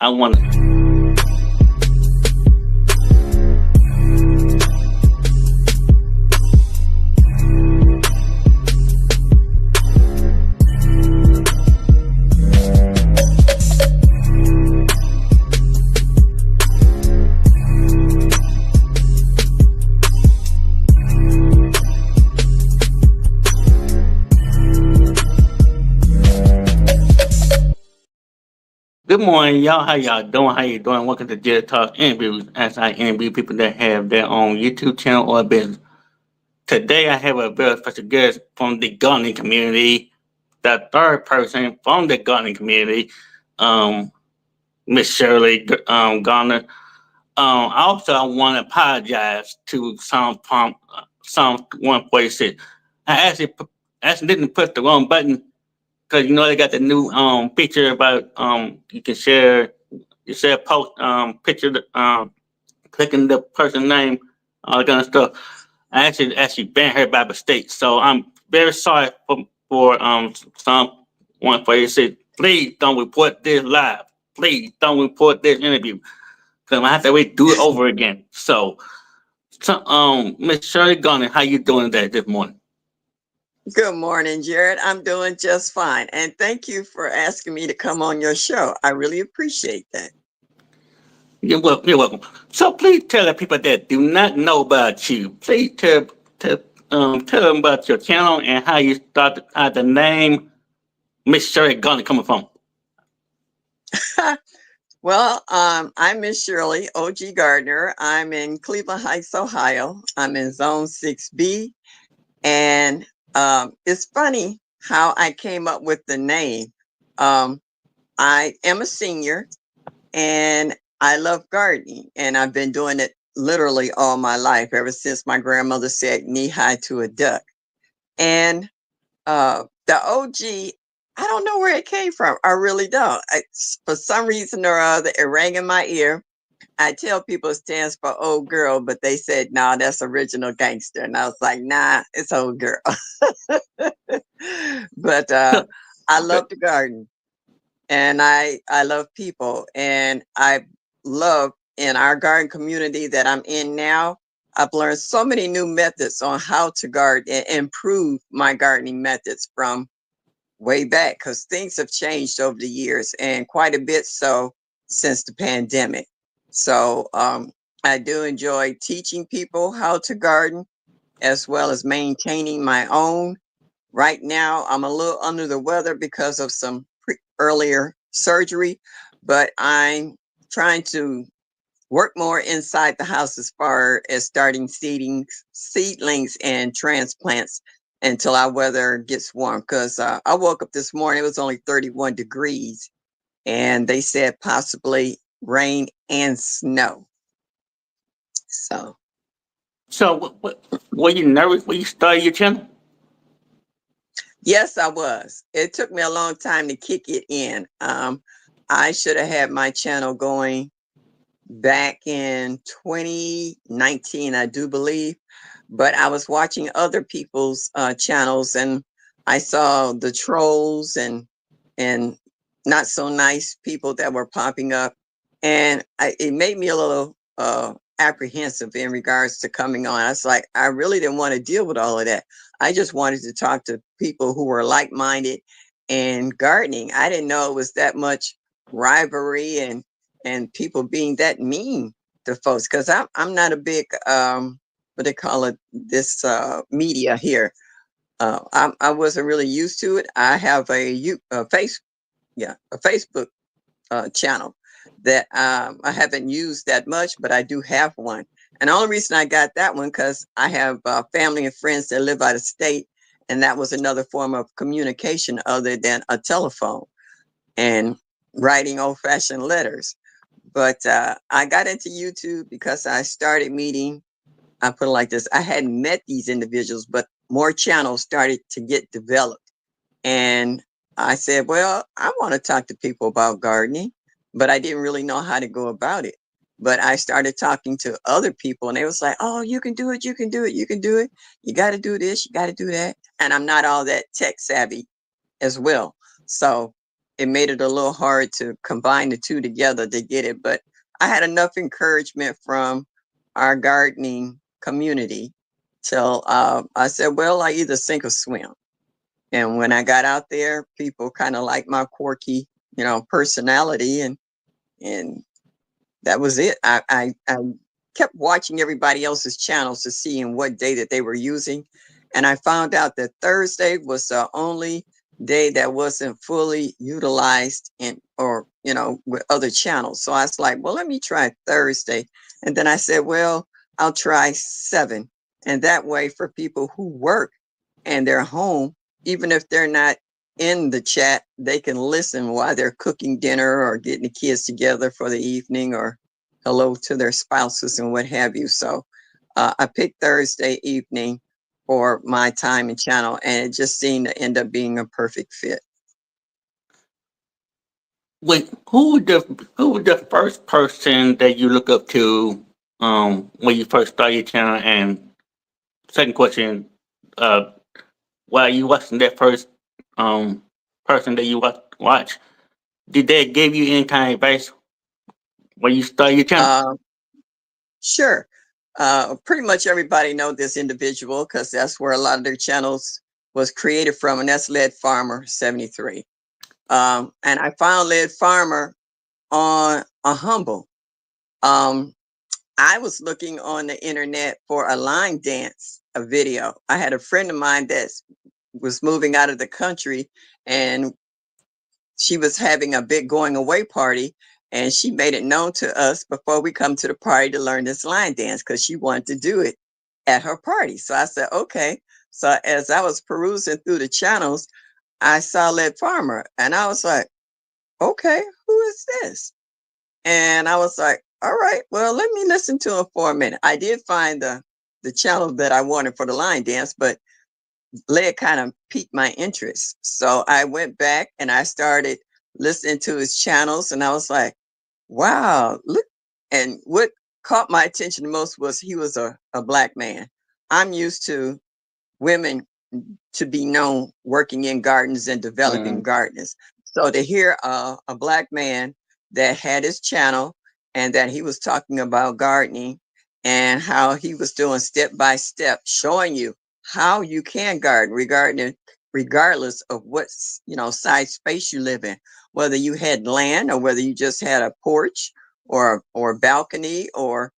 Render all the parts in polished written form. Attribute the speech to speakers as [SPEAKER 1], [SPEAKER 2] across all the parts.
[SPEAKER 1] I want to. Good morning, y'all. How y'all doing? How you doing? Welcome to Jarrett Talk Interviews, as I interview people that have their own YouTube channel or business. Today, I have a very special guest from the gardening community, the third person from the gardening community, um, Miss Shirley Also, I want to apologize to Psalm 146. I actually didn't push the wrong button because they got the new feature about you can share you share post picture clicking the person's name, all that kind of stuff. I actually banned her by mistake. So I'm very sorry for some one for you said, please don't report this live. Please don't report this interview. Because I have to wait do it over again. So Miss Shirley Garner, how you doing today this morning?
[SPEAKER 2] Good morning, Jarrett. I'm doing just fine. And thank you for asking me to come on your show. I really appreciate that.
[SPEAKER 1] You're welcome. So please tell the people that do not know about you. Please tell them about your channel and how you started, how the name Miss Shirley Garner coming from.
[SPEAKER 2] Well, I'm Miss Shirley O.G. Gardner. I'm in Cleveland Heights, Ohio. I'm in Zone 6B. And it's funny how I came up with the name. Um, I am a senior and I love gardening, and I've been doing it literally all my life, ever since my grandmother said knee high to a duck. And the OG, I don't know where it came from. I really don't. For some reason or other, it rang in my ear. I tell people it stands for old girl, but they said, no, that's original gangster. And I was like, nah, it's old girl. But I
[SPEAKER 1] Okay.
[SPEAKER 2] love to garden, and I love people, and I love in our garden community that I'm in now. I've learned so many new methods on how to garden and improve my gardening methods from way back, because things have changed over the years, and quite a bit so since the pandemic. So I do enjoy teaching people how to garden as well as maintaining my own. Right now, I'm a little under the weather because of some earlier surgery, but I'm trying to work more inside the house as far as starting seedlings and transplants until our weather gets warm. Because I woke up this morning, it was only 31 degrees, and they said possibly rain and snow. So,
[SPEAKER 1] So were you nervous when you started your channel?
[SPEAKER 2] yes, I was. It took me a long time to kick it in. I should have had my channel going back in 2019, I do believe. But I was watching other people's channels, and I saw the trolls and not so nice people that were popping up, and it made me a little apprehensive in regards to coming on. I was like, I really didn't want to deal with all of that. I just wanted to talk to people who were like-minded and gardening. I didn't know it was that much rivalry and people being that mean to folks, because I'm not a big what they call it, this media here. I wasn't really used to it. I have a Facebook channel that I haven't used that much, but I do have one. And the only reason I got that one because I have family and friends that live out of state, and that was another form of communication other than a telephone and writing old-fashioned letters. But I got into YouTube because I started meeting, I put it like this, I hadn't met these individuals, but more channels started to get developed. And I said, well, I want to talk to people about gardening, but I didn't really know how to go about it. But I started talking to other people, and they was like, oh, you can do it, you can do it, you can do it. You got to do this, you got to do that. And I'm not all that tech savvy as well. So it made it a little hard to combine the two together to get it. But I had enough encouragement from our gardening community till I said, well, I either sink or swim. And when I got out there, people kind of liked my quirky, personality, and that was it. I kept watching everybody else's channels to see in what day that they were using. And I found out that Thursday was the only day that wasn't fully utilized with other channels. So I was like, well, let me try Thursday. And then I said, well, I'll try 7. And that way for people who work and they're home, even if they're not in the chat, they can listen while they're cooking dinner or getting the kids together for the evening or hello to their spouses and what have you. So I picked Thursday evening for my time and channel, and it just seemed to end up being a perfect fit.
[SPEAKER 1] Wait, who was the first person that you look up to when you first started your channel? And second question, uh, while you watching that first um person that you watch, did they give you any kind of advice when you started your channel?
[SPEAKER 2] Sure. Pretty much everybody know this individual because that's where a lot of their channels was created from, and that's Lead Farmer 73. And I found Lead Farmer on a Humble. I was looking on the internet for a line dance, a video. I had a friend of mine that was moving out of the country, and she was having a big going away party, and she made it known to us before we come to the party to learn this line dance because she wanted to do it at her party. So I said, okay. So as I was perusing through the channels, I saw Lead Farmer, and I was like, okay, who is this? And I was like, all right, well, let me listen to him for a minute. I did find the channel that I wanted for the line dance, but Lead kind of piqued my interest. So I went back and I started listening to his channels, and I was like, wow, look. And what caught my attention the most was he was a Black man. I'm used to women to be known working in gardens and developing gardens. So to hear a Black man that had his channel and that he was talking about gardening and how he was doing step by step, showing you how you can garden regardless of what size space you live in, whether you had land or whether you just had a porch or balcony or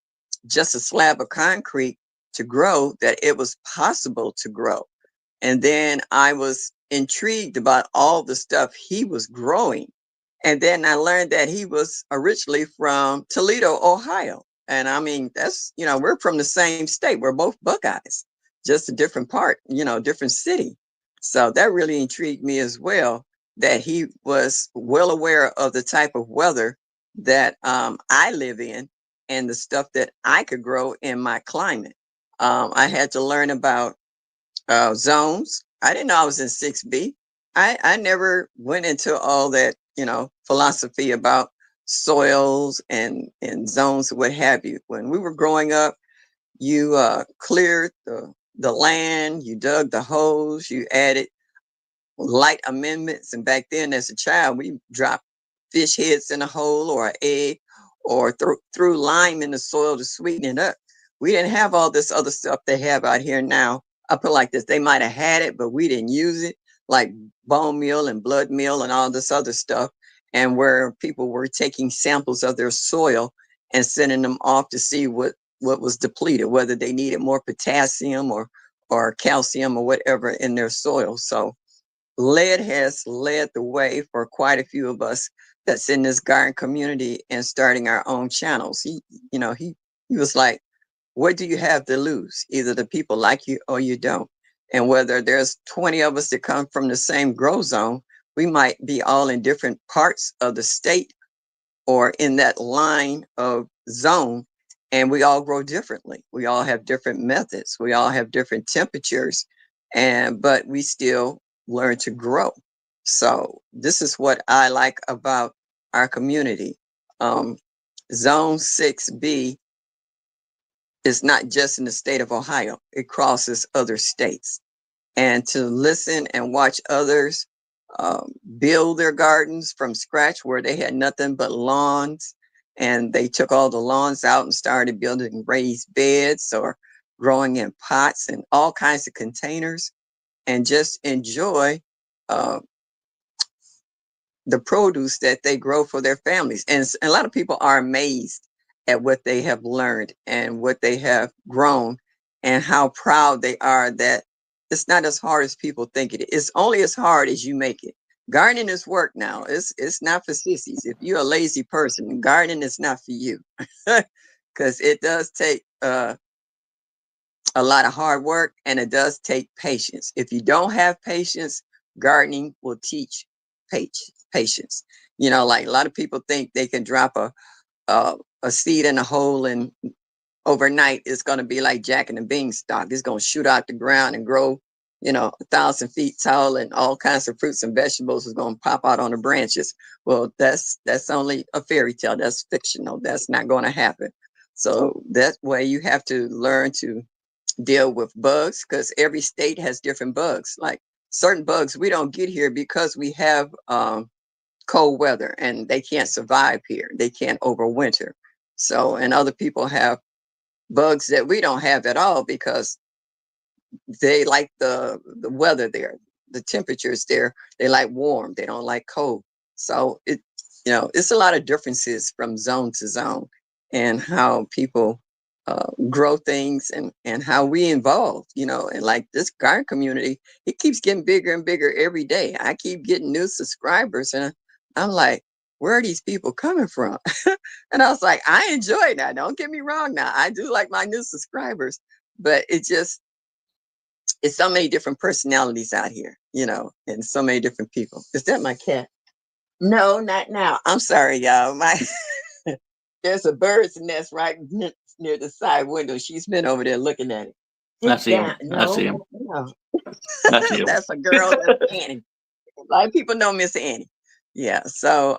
[SPEAKER 2] just a slab of concrete to grow, that it was possible to grow. And then I was intrigued about all the stuff he was growing. And then I learned that he was originally from Toledo, Ohio. And I mean, we're from the same state. We're both Buckeyes, just a different part, different city. So that really intrigued me as well, that he was well aware of the type of weather that I live in and the stuff that I could grow in my climate. I had to learn about zones. I didn't know I was in 6B. I never went into all that, philosophy about soils and zones, what have you. When we were growing up, you cleared the land, you dug the holes, you added light amendments. And back then, as a child, we dropped fish heads in a hole or an egg or threw lime in the soil to sweeten it up. We didn't have all this other stuff they have out here now. I put it like this: they might have had it, but we didn't use it, like bone meal and blood meal and all this other stuff. And where people were taking samples of their soil and sending them off to see what was depleted, whether they needed more potassium or calcium or whatever in their soil. So Lead has led the way for quite a few of us that's in this garden community and starting our own channels. He was like, what do you have to lose? Either the people like you or you don't. And whether there's 20 of us that come from the same grow zone, we might be all in different parts of the state or in that line of zone, and we all grow differently. We all have different methods. We all have different temperatures, but we still learn to grow. So this is what I like about our community. Um, Zone 6B is not just in the state of Ohio. It crosses other states. And to listen and watch others build their gardens from scratch where they had nothing but lawns, and they took all the lawns out and started building raised beds or growing in pots and all kinds of containers, and just enjoy uh, the produce that they grow for their families. And a lot of people are amazed at what they have learned and what they have grown, and how proud they are that it's not as hard as people think it is. It's only as hard as you make it. Gardening is work now. It's not for sissies. If you're a lazy person, gardening is not for you, because it does take a lot of hard work, and it does take patience. If you don't have patience, gardening will teach patience. You know, like a lot of people think they can drop a seed in a hole, and overnight it's going to be like Jack and the Beanstalk. It's going to shoot out the ground and grow, 1,000 feet tall, and all kinds of fruits and vegetables is going to pop out on the branches. Well, that's only a fairy tale. That's fictional. That's not going to happen. So that way you have to learn to deal with bugs, because every state has different bugs. Like certain bugs we don't get here because we have cold weather, and they can't survive here. They can't overwinter. So, and other people have bugs that we don't have at all because they like the weather there, the temperatures there. They like warm. They don't like cold. So it's a lot of differences from zone to zone, and how people grow things, and how we involve. And like this garden community, it keeps getting bigger and bigger every day. I keep getting new subscribers, and I'm like, where are these people coming from? And I was like, I enjoy that. Don't get me wrong. Now I do like my new subscribers, but it's so many different personalities out here, and so many different people. Is that my cat? No, not now. I'm sorry, y'all. There's a bird's nest right near the side window. She's been over there looking at it.
[SPEAKER 1] I see him. I see him.
[SPEAKER 2] No.
[SPEAKER 1] I see him.
[SPEAKER 2] That's a girl. That's Annie. A lot of people know Miss Annie. Yeah. So,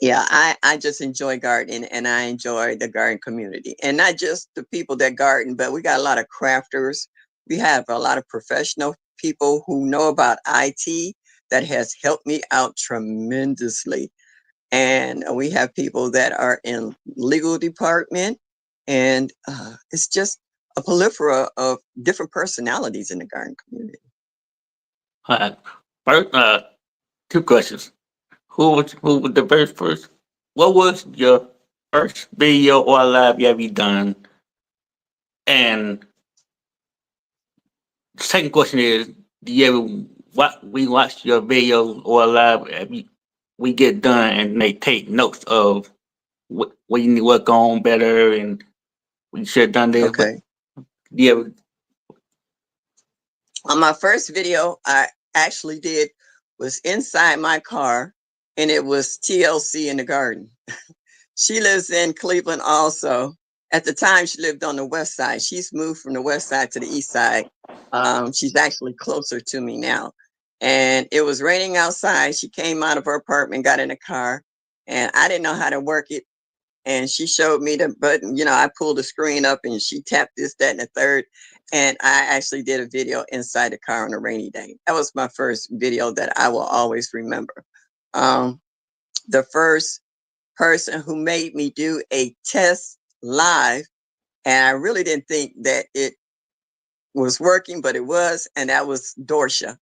[SPEAKER 2] yeah, I just enjoy gardening, and I enjoy the garden community, and not just the people that garden, but we got a lot of crafters. We have a lot of professional people who know about IT that has helped me out tremendously. And we have people that are in legal department, and it's just a plethora of different personalities in the garden community.
[SPEAKER 1] First, two questions. Who was the very first? What was your first video or live you ever done? And the second question is, do you ever we watch your videos or live? We get done and they take notes of what you need to work on better, and we should have done this. But
[SPEAKER 2] Okay.
[SPEAKER 1] do you ever?
[SPEAKER 2] On my first video I actually did was inside my car, and it was TLC in the garden. She lives in Cleveland also. At the time, she lived on the west side. She's moved from the west side to the east side. She's actually closer to me now. And it was raining outside. She came out of her apartment, got in the car, and I didn't know how to work it. And she showed me the button. I pulled the screen up, and she tapped this, that, and the third. And I actually did a video inside the car on a rainy day. That was my first video that I will always remember. The first person who made me do a test live, and I really didn't think that it was working, but it was, and that was Dorsha,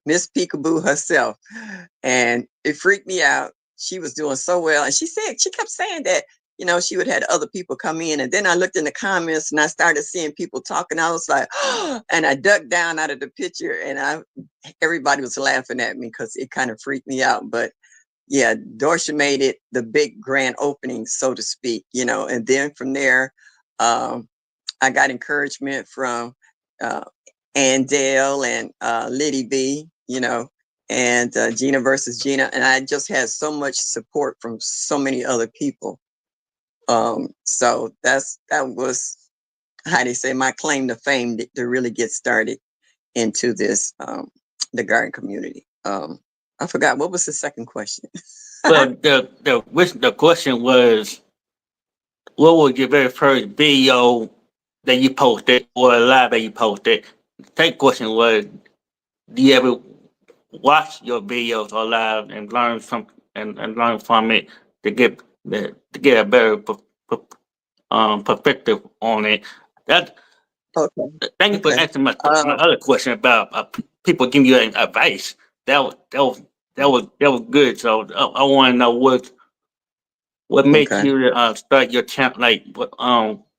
[SPEAKER 2] Miss Peekaboo herself. And it freaked me out. She was doing so well, and she kept saying that she would have other people come in, and then I looked in the comments and I started seeing people talking. I was like, oh, and I ducked down out of the picture, and everybody was laughing at me because it kind of freaked me out. But yeah, Dorsha made it the big grand opening, so to speak, and then from there, I got encouragement from uh, Ann Dale and Liddy B, and Gina versus Gina. And I just had so much support from so many other people. So that was, how they say, my claim to fame to really get started into this, the garden community. I forgot, what was the second question?
[SPEAKER 1] Well, the question was, what was your very first video that you posted or live that you posted? The second question was, do you ever watch your videos or live and learn some and learn from it to get to get a better perspective on it. That
[SPEAKER 2] Okay.
[SPEAKER 1] thank you for
[SPEAKER 2] Okay.
[SPEAKER 1] answering my
[SPEAKER 2] Um,
[SPEAKER 1] other question about people giving you advice. That was good. So I want to know what made
[SPEAKER 2] okay.
[SPEAKER 1] you start your channel. Like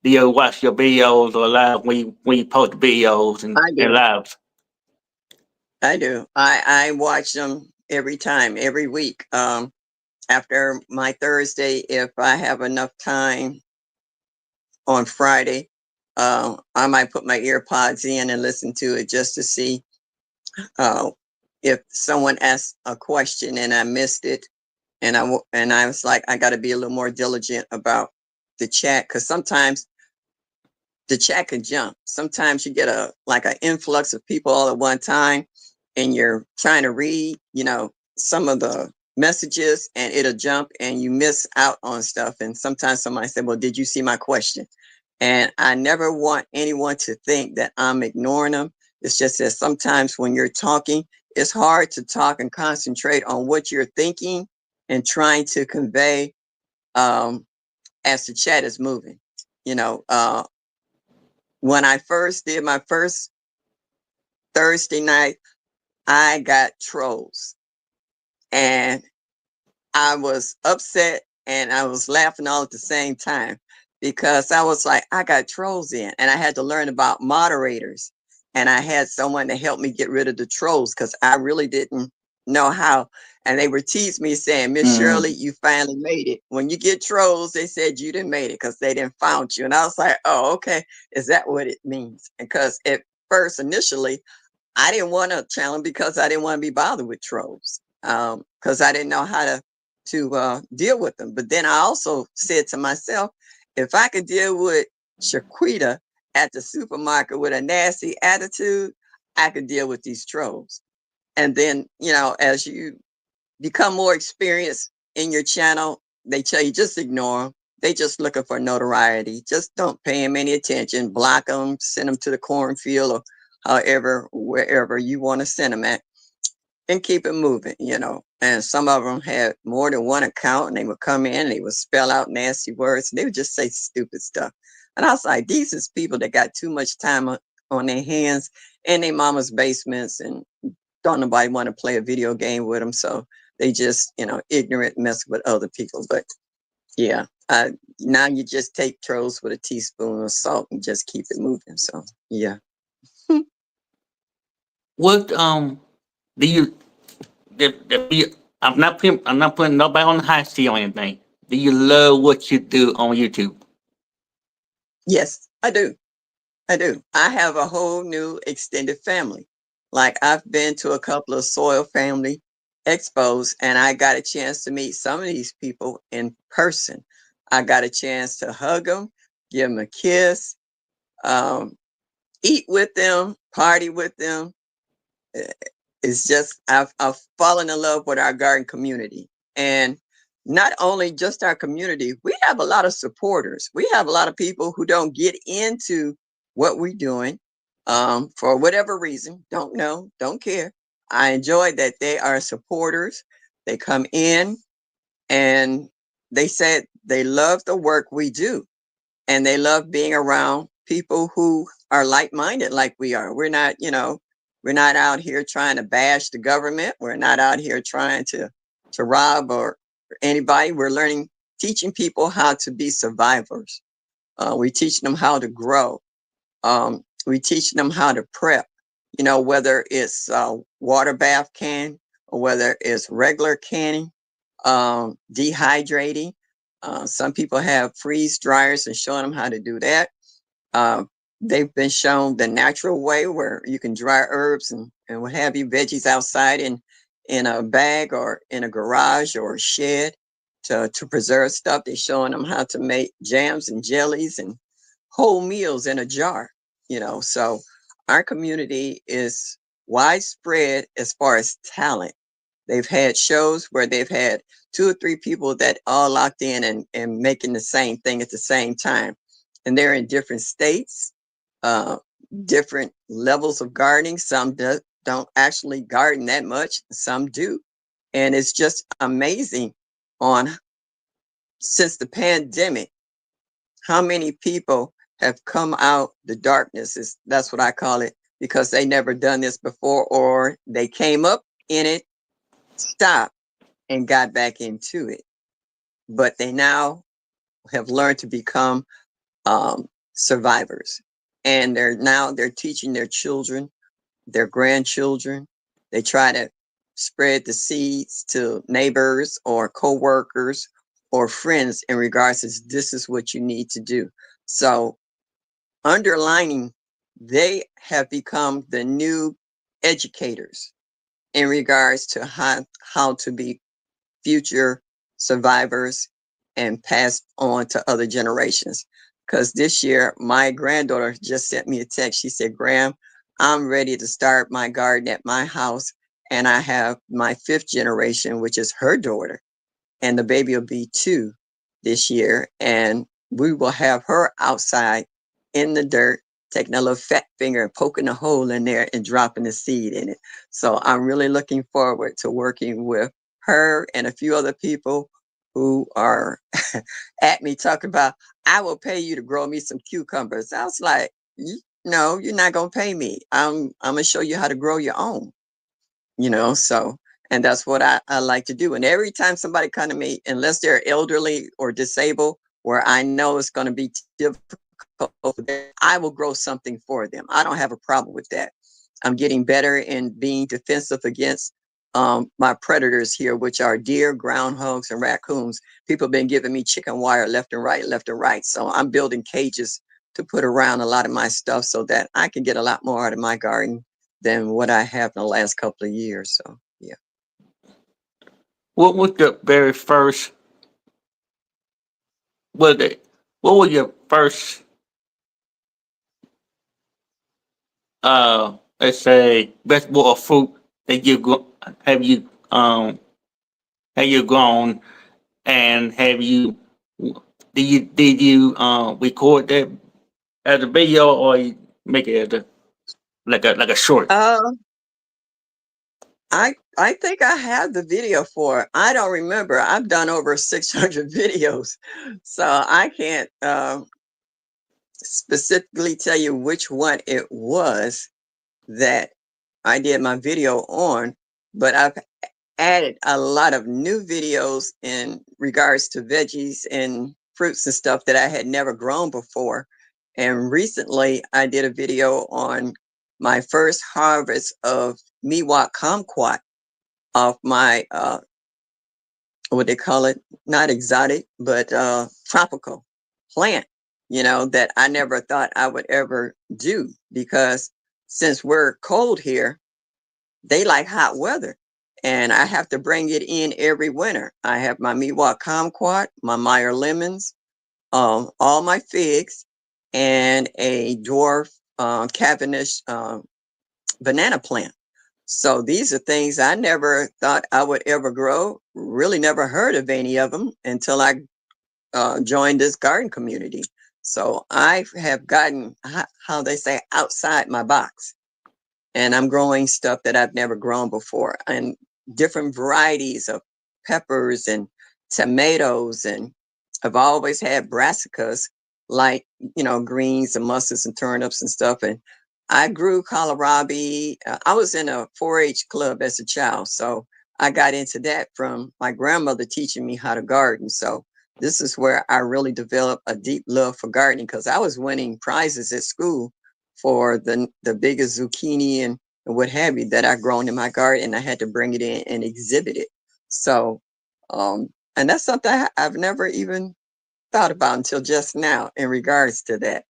[SPEAKER 1] do you watch your videos or live when you post videos
[SPEAKER 2] I
[SPEAKER 1] and
[SPEAKER 2] do.
[SPEAKER 1] lives?
[SPEAKER 2] I do. I watch them every time, every week. After my Thursday, if I have enough time on Friday, I might put my ear pods in and listen to it just to see uh, if someone asked a question and I missed it, and I was like, I got to be a little more diligent about the chat, because sometimes the chat can jump. Sometimes you get a like an influx of people all at one time, and you're trying to read, some of the messages, and it'll jump, and you miss out on stuff. And sometimes somebody said, "Well, did you see my question?" And I never want anyone to think that I'm ignoring them. It's just that sometimes when you're talking, it's hard to talk and concentrate on what you're thinking and trying to convey um, as the chat is moving. You know, when I first did my first Thursday night, I got trolls, and I was upset and I was laughing all at the same time, because I was like, I got trolls in, and I had to learn about moderators. And I had someone to help me get rid of the trolls, because I really didn't know how. And they were teasing me saying, Miss Shirley,
[SPEAKER 1] Mm-hmm.
[SPEAKER 2] you finally made it. When you get trolls, they said you didn't made it because they didn't found you. And I was like, oh, okay. Is that what it means? Because at first, initially, I didn't want to challenge because I didn't want to be bothered with trolls, because I didn't know how to deal with them. But then I also said to myself, if I could deal with Shaquita at the supermarket with a nasty attitude, I could deal with these trolls. And then, as you become more experienced in your channel, they tell you just ignore them. They just looking for notoriety. Just don't pay them any attention. Block them, send them to the cornfield, or however, wherever you want to send them at, and keep it moving. And some of them had more than one account, and they would come in and they would spell out nasty words. And they would just say stupid stuff. And I was like, these is people that got too much time on their hands in their mama's basements, and don't nobody want to play a video game with them. So they just, ignorant, mess with other people. But yeah, now you just take trolls with a teaspoon of salt and just keep it moving. So yeah.
[SPEAKER 1] What do you I'm not putting nobody on the hot seat or anything. Do you love what you do on YouTube?
[SPEAKER 2] Yes, I do. I do. I have a whole new extended family. Like, I've been to a couple of soil family expos, and I got a chance to meet some of these people in person. I got a chance to hug them, give them a kiss, um, eat with them, party with them. Eh, It's just I've fallen in love with our garden community, and not only just our community. We have a lot of supporters. We have a lot of people who don't get into what we're doing, for whatever reason. Don't know, don't care. I enjoy that they are supporters. They come in and they said they love the work we do, and they love being around people who are like-minded like we are. We're not out here trying to bash the government. We're not out here trying to rob or anybody. We're teaching people how to be survivors. We teach them how to grow. We teach them how to prep. Whether it's water bath can, or whether it's regular canning, dehydrating. Some people have freeze dryers and showing them how to do that. Uh, they've been shown the natural way where you can dry herbs and what have you, veggies outside in a bag or in a garage or a shed to preserve stuff. They're showing them how to make jams and jellies and whole meals in a jar. So our community is widespread as far as talent. They've had shows where they've had two or three people that all locked in and making the same thing at the same time. And they're in different states, uh, different levels of gardening. Some don't actually garden that much. Some do. And it's just amazing on since the pandemic, how many people have come out the darkness is that's what I call it, because they never done this before, or they came up in it, stopped, and got back into it. But they now have learned to become survivors. And they're teaching their children, their grandchildren. They try to spread the seeds to neighbors or co-workers or friends in regards to this is what you need to do. So underlining, they have become the new educators in regards to how to be future survivors and pass on to other generations. Because this year, my granddaughter just sent me a text. She said, Graham, I'm ready to start my garden at my house. And I have my fifth generation, which is her daughter. And the baby will be 2 this year. And we will have her outside in the dirt, taking a little fat finger and poking a hole in there and dropping the seed in it. So I'm really looking forward to working with her and a few other people who are at me talking about, I will pay you to grow me some cucumbers. I was like, no, you're not going to pay me. I'm going to show you how to grow your own, so, and that's what I like to do. And every time somebody come to me, unless they're elderly or disabled, where I know it's going to be difficult for them, I will grow something for them. I don't have a problem with that. I'm getting better in being defensive against my predators here, which are deer, groundhogs, and raccoons. People have been giving me chicken wire left and right, left and right. So I'm building cages to put around a lot of my stuff so that I can get a lot more out of my garden than what I have in the last couple of years. So yeah.
[SPEAKER 1] What was the very first? Was it? What was your first? Let's say vegetable or fruit that have you um have you grown, and have you did you record that as a video, or you make it as a like a short?
[SPEAKER 2] Uh, I think I have the video for it. I don't remember. I've done over 600 videos, so I can't specifically tell you which one it was that I did my video on, but I've added a lot of new videos in regards to veggies and fruits and stuff that I had never grown before. And recently I did a video on my first harvest of miwok kumquat off my what they call it, not exotic, but tropical plant, that I never thought I would ever do, because since we're cold here, they like hot weather. And I have to bring it in every winter. I have my Miwok kumquat, my Meyer lemons, all my figs, and a dwarf Cavendish banana plant. So these are things I never thought I would ever grow. Really never heard of any of them until I joined this garden community. So I have gotten, how they say, outside my box, and I'm growing stuff that I've never grown before, and different varieties of peppers and tomatoes. And I've always had brassicas, like, greens and mustards and turnips and stuff. And I grew kohlrabi. I was in a 4-H club as a child, so I got into that from my grandmother teaching me how to garden. So this is where I really developed a deep love for gardening, because I was winning prizes at school for the biggest zucchini and what have you that I grown in my garden, and I had to bring it in and exhibit it. So, and that's something I've never even thought about until just now in regards to that.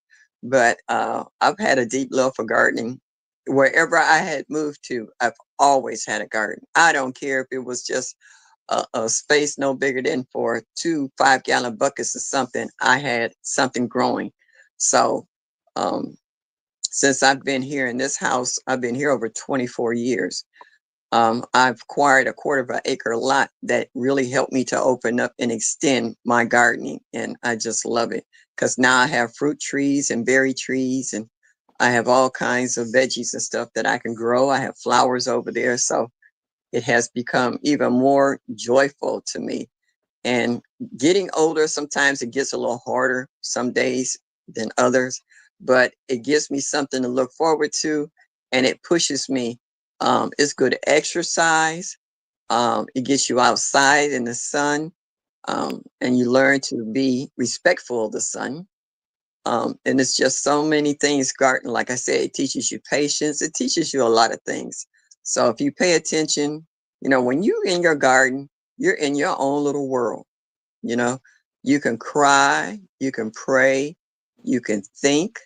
[SPEAKER 2] But I've had a deep love for gardening. Wherever I had moved to, I've always had a garden. I don't care if it was just a space no bigger than for 2 5-gallon buckets or something. I had something growing. So since I've been here in this house, I've been here over 24 years. I've acquired a 1/4 acre lot that really helped me to open up and extend my gardening. And I just love it, because now I have fruit trees and berry trees, and I have all kinds of veggies and stuff that I can grow. I have flowers over there. So it has become even more joyful to me. And getting older, sometimes it gets a little harder some days than others, but it gives me something to look forward to, and it pushes me. It's good exercise. It gets you outside in the sun, and you learn to be respectful of the sun. And it's just so many things. Garden, like I said, it teaches you patience. It teaches you a lot of things. So if you pay attention, when you're in your garden, you're in your own little world. You know, you can cry, you can pray, you can think,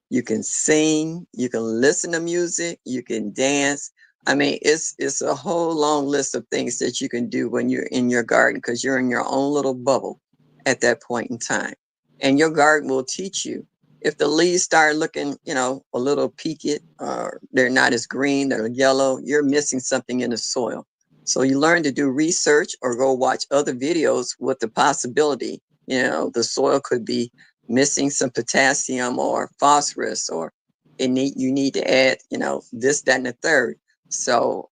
[SPEAKER 2] you can sing, you can listen to music, you can dance. I mean, it's a whole long list of things that you can do when you're in your garden, because you're in your own little bubble at that point in time. And your garden will teach you. If the leaves start looking, a little peaked, or they're not as green, they're yellow, you're missing something in the soil. So you learn to do research or go watch other videos with the possibility, the soil could be missing some potassium or phosphorus, or you need to add, this, that, and the third. So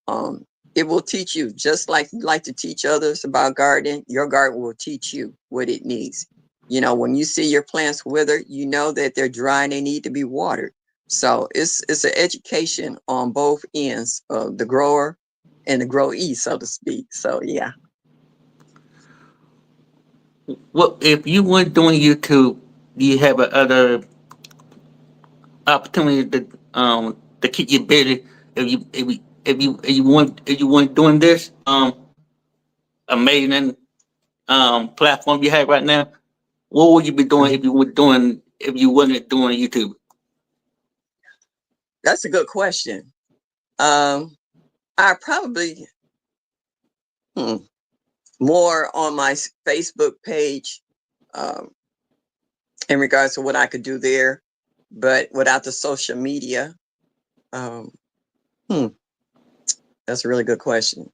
[SPEAKER 2] it will teach you, just like you like to teach others about gardening, your garden will teach you what it needs. When you see your plants wither, you know that they're dry and they need to be watered. So it's an education on both ends of the grower and the growee, so to speak. So yeah.
[SPEAKER 1] Well, if you weren't doing YouTube, do you have a other opportunity to keep you busy? If you weren't doing this amazing platform you have right now, what would you be doing
[SPEAKER 2] Mhm.
[SPEAKER 1] if you wasn't doing YouTube?
[SPEAKER 2] That's a good question. Um, I probably hmm, more on my Facebook page, um, in regards to what I could do there, but without the social media. Um, hmm, that's a really good question.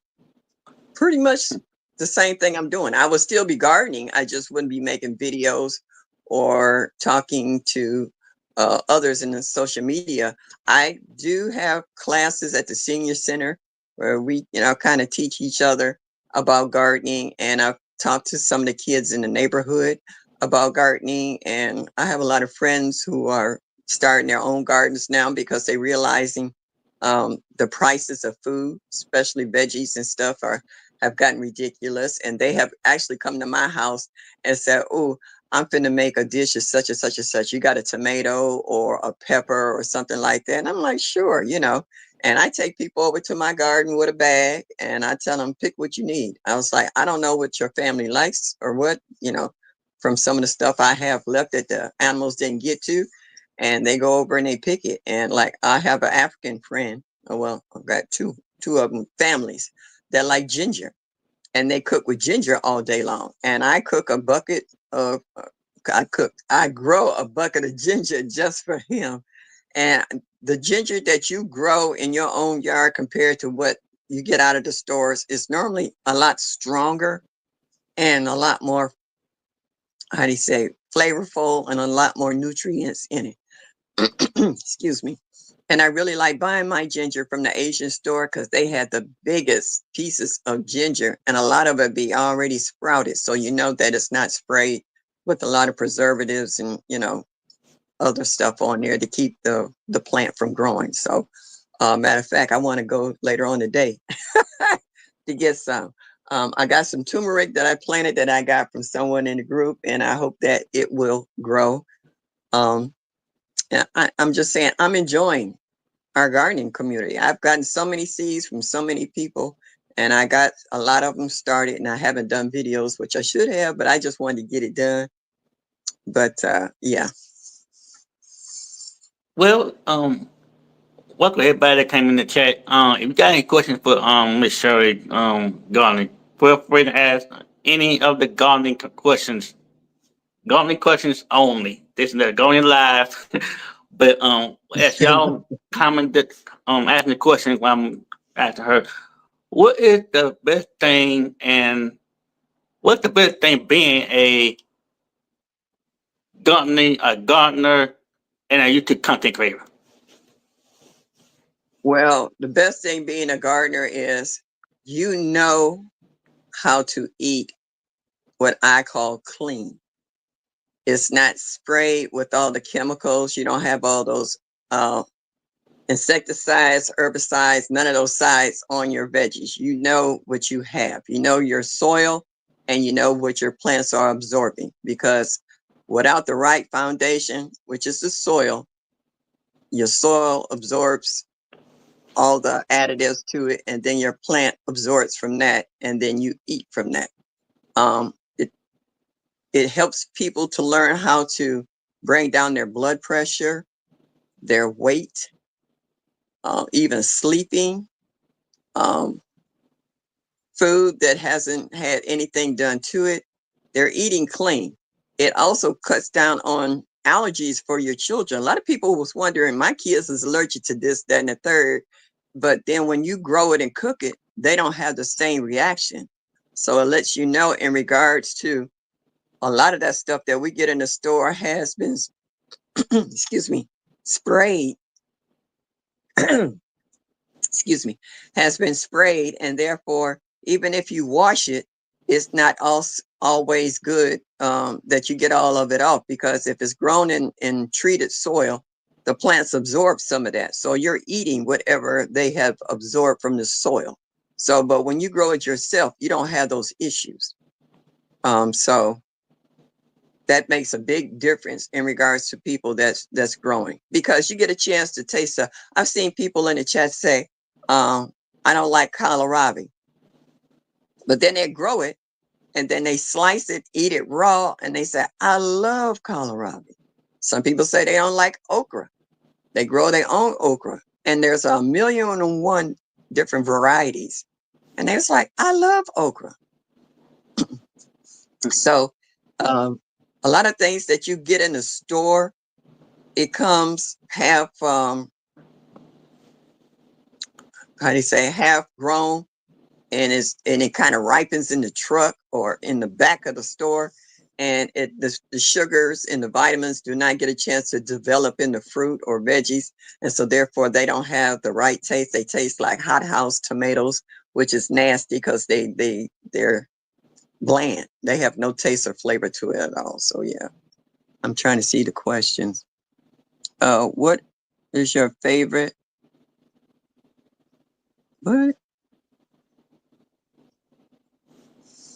[SPEAKER 2] Pretty much the same thing I'm doing. I would still be gardening. I just wouldn't be making videos or talking to others in the social media. I do have classes at the senior center where we, kind of teach each other about gardening. And I've talked to some of the kids in the neighborhood about gardening. And I have a lot of friends who are starting their own gardens now because they're realizing the prices of food, especially veggies and stuff, have gotten ridiculous. And they have actually come to my house and said, "Oh, I'm finna make a dish of such and such and such. You got a tomato or a pepper or something like that?" And I'm like, "Sure." And I take people over to my garden with a bag and I tell them, pick what you need. I was like, I don't know what your family likes or what, from some of the stuff I have left that the animals didn't get to. And they go over and they pick it. And like, I have an African friend. Oh, well, I've got two of them families that like ginger, and they cook with ginger all day long. And I cook a bucket of, I grow a bucket of ginger just for him. And the ginger that you grow in your own yard compared to what you get out of the stores is normally a lot stronger and a lot more, how do you say, flavorful, and a lot more nutrients in it. Excuse me. And I really like buying my ginger from the Asian store because they had the biggest pieces of ginger, and a lot of it be already sprouted. So you know that it's not sprayed with a lot of preservatives and, other stuff on there to keep the plant from growing. So matter of fact, I want to go later on today to get some. I got some turmeric that I planted that I got from someone in the group, and I hope that it will grow. Um, and I'm just saying, I'm enjoying our gardening community. I've gotten so many seeds from so many people, and I got a lot of them started, and I haven't done videos, which I should have, but I just wanted to get it done. But yeah.
[SPEAKER 1] Well, welcome everybody that came in the chat. If you got any questions for Miss Shirley Gardener, feel free to ask any of the gardening questions. Gardening questions only. This is the gardening live. But as y'all commented, asking the questions while I'm asking her, what is the best thing, and what's the best thing being a gardener and a YouTube content creator?
[SPEAKER 2] Well, the best thing being a gardener is you know how to eat what I call clean. It's not sprayed with all the chemicals. You don't have all those uh, insecticides, herbicides, none of those sides on your veggies. You know what you have. You know your soil and you know what your plants are absorbing, because without the right foundation, which is the soil, your soil absorbs all the additives to it, and then your plant absorbs from that, and then you eat from that. Um, it, it helps people to learn how to bring down their blood pressure, their weight, even sleeping. Um, Food that hasn't had anything done to it, they're eating clean. It also cuts down on allergies for your children. A lot of people was wondering, my kids is allergic to this, that, and the third. But then when you grow it and cook it, they don't have the same reaction. So it lets you know in regards to a lot of that stuff that we get in the store has been, excuse me, sprayed, excuse me, has been sprayed, and therefore, even if you wash it, it's not always good that you get all of it off, because if it's grown in treated soil, the plants absorb some of that. So you're eating whatever they have absorbed from the soil. So, but when you grow it yourself, you don't have those issues. So that makes a big difference in regards to people that's growing, because you get a chance to taste. I've seen people in the chat say, I don't like kohlrabi, but then they grow it and then they slice it, eat it raw, and they say, I love kohlrabi. Some people say they don't like okra. They grow their own okra, and there's 1,000,001 different varieties. And they're like, I love okra. So a lot of things that you get in the store, it comes half, how do you say, half grown, and it kind of ripens in the truck or in the back of the store, and the sugars and the vitamins do not get a chance to develop in the fruit or veggies, and so therefore they don't have the right taste. They taste like hothouse tomatoes, which is nasty because they're bland. They have no taste or flavor to it at all. So yeah, I'm trying to see the questions. What is your favorite? What?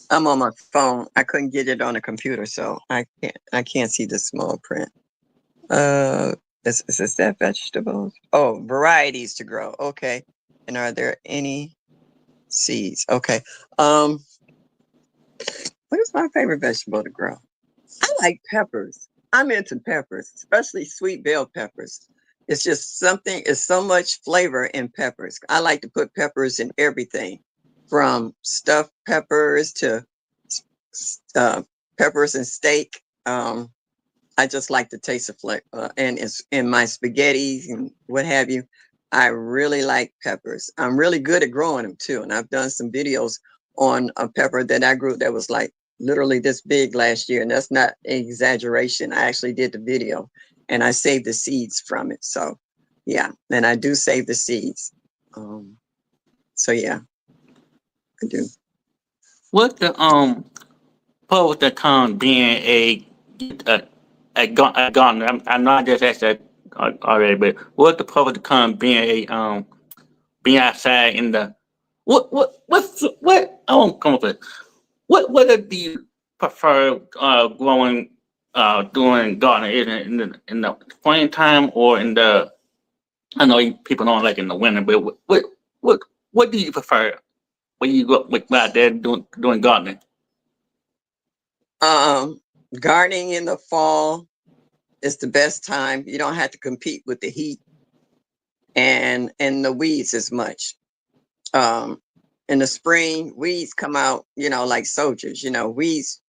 [SPEAKER 2] I'm on my phone. I couldn't get it on the computer, so I can't see the small print. Uh, is that vegetables? Oh, varieties to grow. Okay. And are there any seeds? Okay. What is my favorite vegetable to grow? I like peppers. I'm into peppers, especially sweet bell peppers. It's just something, it's so much flavor in peppers. I like to put peppers in everything, from stuffed peppers to uh, peppers and steak. I just like the taste of flavor, and it's in my spaghetti and what have you. I really like peppers. I'm really good at growing them too, and I've done some videos on a pepper that I grew that was like literally this big last year, and that's not an exaggeration. I actually did the video, and I saved the seeds from it. So, yeah, and I do save the seeds. So yeah, I do.
[SPEAKER 1] What the pros that come being a a gardener? I know I just asked that already, but what the pros that come being a being outside in the what I won't come up with what do you prefer growing doing gardening? Is it in the springtime or in the I know people don't like in the winter, but what what do you prefer when you go out there doing gardening?
[SPEAKER 2] Um, Gardening in the fall is the best time. You don't have to compete with the heat and the weeds as much. Um, in the spring, weeds come out, like soldiers. Weeds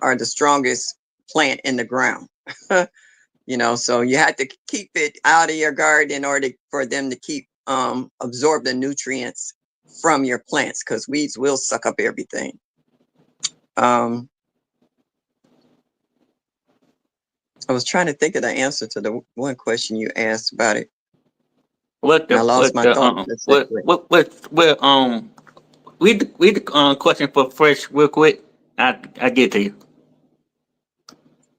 [SPEAKER 2] are the strongest plant in the ground. So you have to keep it out of your garden in order for them to keep absorb the nutrients from your plants, because weeds will suck up everything. Um, I was trying to think of the answer to the one question you asked about it.
[SPEAKER 1] What
[SPEAKER 2] And
[SPEAKER 1] the
[SPEAKER 2] I lost
[SPEAKER 1] what
[SPEAKER 2] my
[SPEAKER 1] the
[SPEAKER 2] thought for a second.
[SPEAKER 1] what read the question for fresh real quick. I get to you.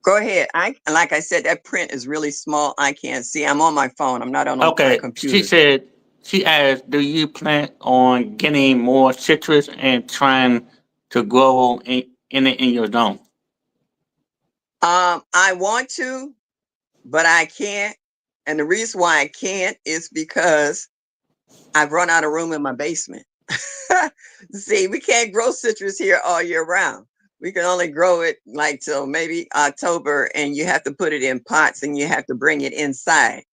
[SPEAKER 2] Go ahead. I like I said, that print is really small. I can't see. I'm on my phone. I'm not on my
[SPEAKER 1] Okay, she
[SPEAKER 2] computer.
[SPEAKER 1] said she asked, "Do you plan on getting more citrus and trying to grow in your zone?"
[SPEAKER 2] I want to, but I can't. And the reason why I can't is because I've run out of room in my basement. See, we can't grow citrus here all year round. We can only grow it like till maybe October, and you have to put it in pots and you have to bring it inside.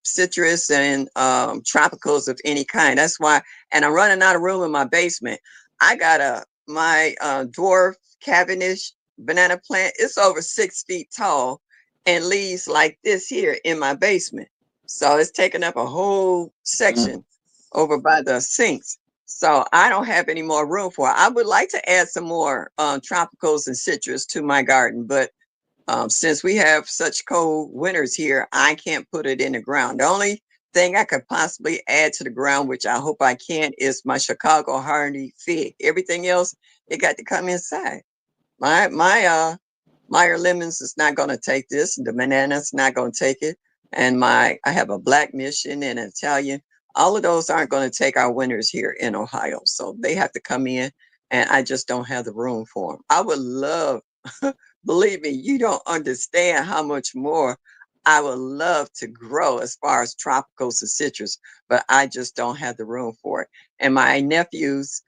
[SPEAKER 2] Citrus and tropicals of any kind. That's why, and I'm running out of room in my basement. I got my dwarf Cavendish banana plant. It's over 6 feet tall and leaves like this here in my basement. So it's taking up a whole
[SPEAKER 1] Mm.
[SPEAKER 2] section over by the sinks. So I don't have any more room for it. I would like to add some more tropicals and citrus to my garden, but since we have such cold winters here, I can't put it in the ground. The only thing I could possibly add to the ground, which I hope I can, is my Chicago Hardy fig. Everything else, it got to come inside. My Meyer lemons is not going to take this. The banana's not going to take it. And I have a black mission and an Italian. All of those aren't going to take our winters here in Ohio. So they have to come in, and I just don't have the room for them. I would love, believe me, you don't understand how much more I would love to grow as far as tropicals and citrus, but I just don't have the room for it. And my nephews,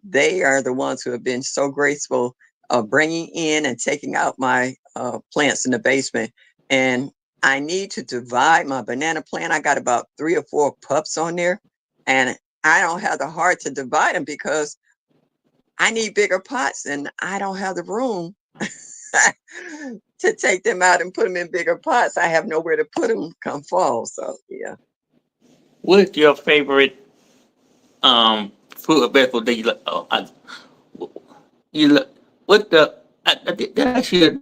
[SPEAKER 2] they are the ones who have been so graceful of bringing in and taking out my plants in the basement. And I need to divide my banana plant. I got about 3 or 4 pups on there, and I don't have the heart to divide them because I need bigger pots and I don't have the room to take them out and put them in bigger pots. I have nowhere to put them come fall. So yeah.
[SPEAKER 1] What's your favorite fruit or vegetable that you like? You look what the did I ask you